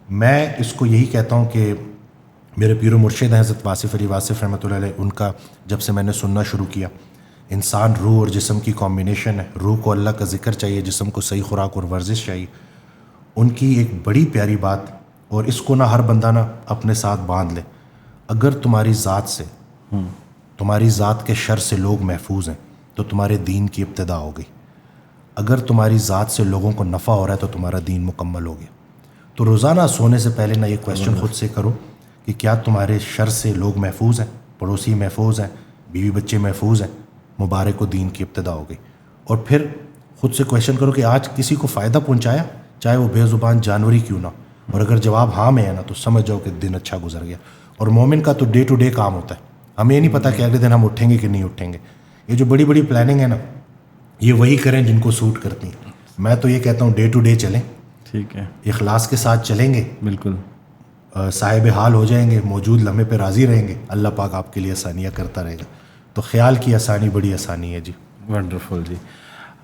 میں اس کو یہی کہتا ہوں کہ میرے پیر و مرشد ہیں حضرت واصف علی واصف رحمۃ اللہ علیہ, ان کا جب سے میں نے سننا شروع کیا, انسان روح اور جسم کی کمبینیشن ہے. روح کو اللہ کا ذکر چاہیے, جسم کو صحیح خوراک اور ورزش چاہیے. ان کی ایک بڑی پیاری بات, اور اس کو نہ ہر بندہ نہ اپنے ساتھ باندھ لے, اگر تمہاری ذات سے, تمہاری ذات کے شر سے لوگ محفوظ ہیں تو تمہارے دین کی ابتدا ہو گئی. اگر تمہاری ذات سے لوگوں کو نفع ہو رہا ہے تو تمہارا دین مکمل ہو گیا. تو روزانہ سونے سے پہلے نہ یہ کویشچن خود سے کرو کہ کیا تمہارے شر سے لوگ محفوظ ہیں, پڑوسی محفوظ ہیں, بیوی بچے محفوظ ہیں, مبارک و دین کی ابتدا ہو گئی. اور پھر خود سے کویشچن کرو کہ آج کسی کو فائدہ پہنچایا, چاہے وہ بے زبان جانور ہی کیوں نہ, اور اگر جواب ہاں میں ہے نا تو سمجھ جاؤ کہ دن اچھا گزر گیا. اور مومن کا تو ڈے ٹو ڈے کام ہوتا ہے, ہمیں یہ نہیں پتہ کہ اگلے دن ہم اٹھیں گے کہ نہیں اٹھیں گے. یہ جو بڑی بڑی پلاننگ ہے نا, یہ وہی کریں جن کو سوٹ کرتی ہیں. میں تو یہ کہتا ہوں ڈے ٹو ڈے چلیں, ٹھیک ہے, اخلاص کے ساتھ چلیں گے, بالکل, صاحب حال ہو جائیں گے, موجود لمحے پہ راضی رہیں گے, اللہ پاک آپ کے لیے آسانیاں کرتا رہے گا. تو خیال کی آسانی بڑی آسانی ہے جی. ونڈرفل جی.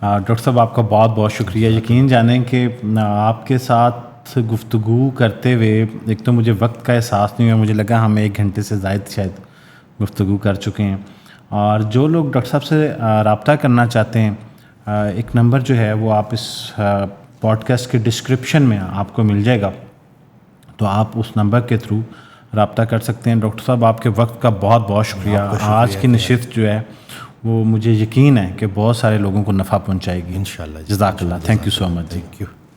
ڈاکٹر صاحب آپ کا بہت بہت شکریہ. یقین جانیں کہ آپ کے ساتھ گفتگو کرتے ہوئے ایک تو مجھے وقت کا احساس نہیں ہوا, مجھے لگا ہم 1 گھنٹے سے زائد شاید گفتگو کر چکے ہیں. اور جو لوگ ڈاکٹر صاحب سے رابطہ کرنا چاہتے ہیں, ایک نمبر جو ہے وہ آپ اس پوڈ کاسٹ کے ڈسکرپشن میں آپ کو مل جائے گا, تو آپ اس نمبر کے تھرو رابطہ کر سکتے ہیں. ڈاکٹر صاحب آپ کے وقت کا بہت بہت شکریہ. آج کی نشست جو ہے وہ مجھے یقین ہے کہ بہت سارے لوگوں کو نفع پہنچائے گی انشاءاللہ. جزاک اللہ. Thank you so much. Thank you.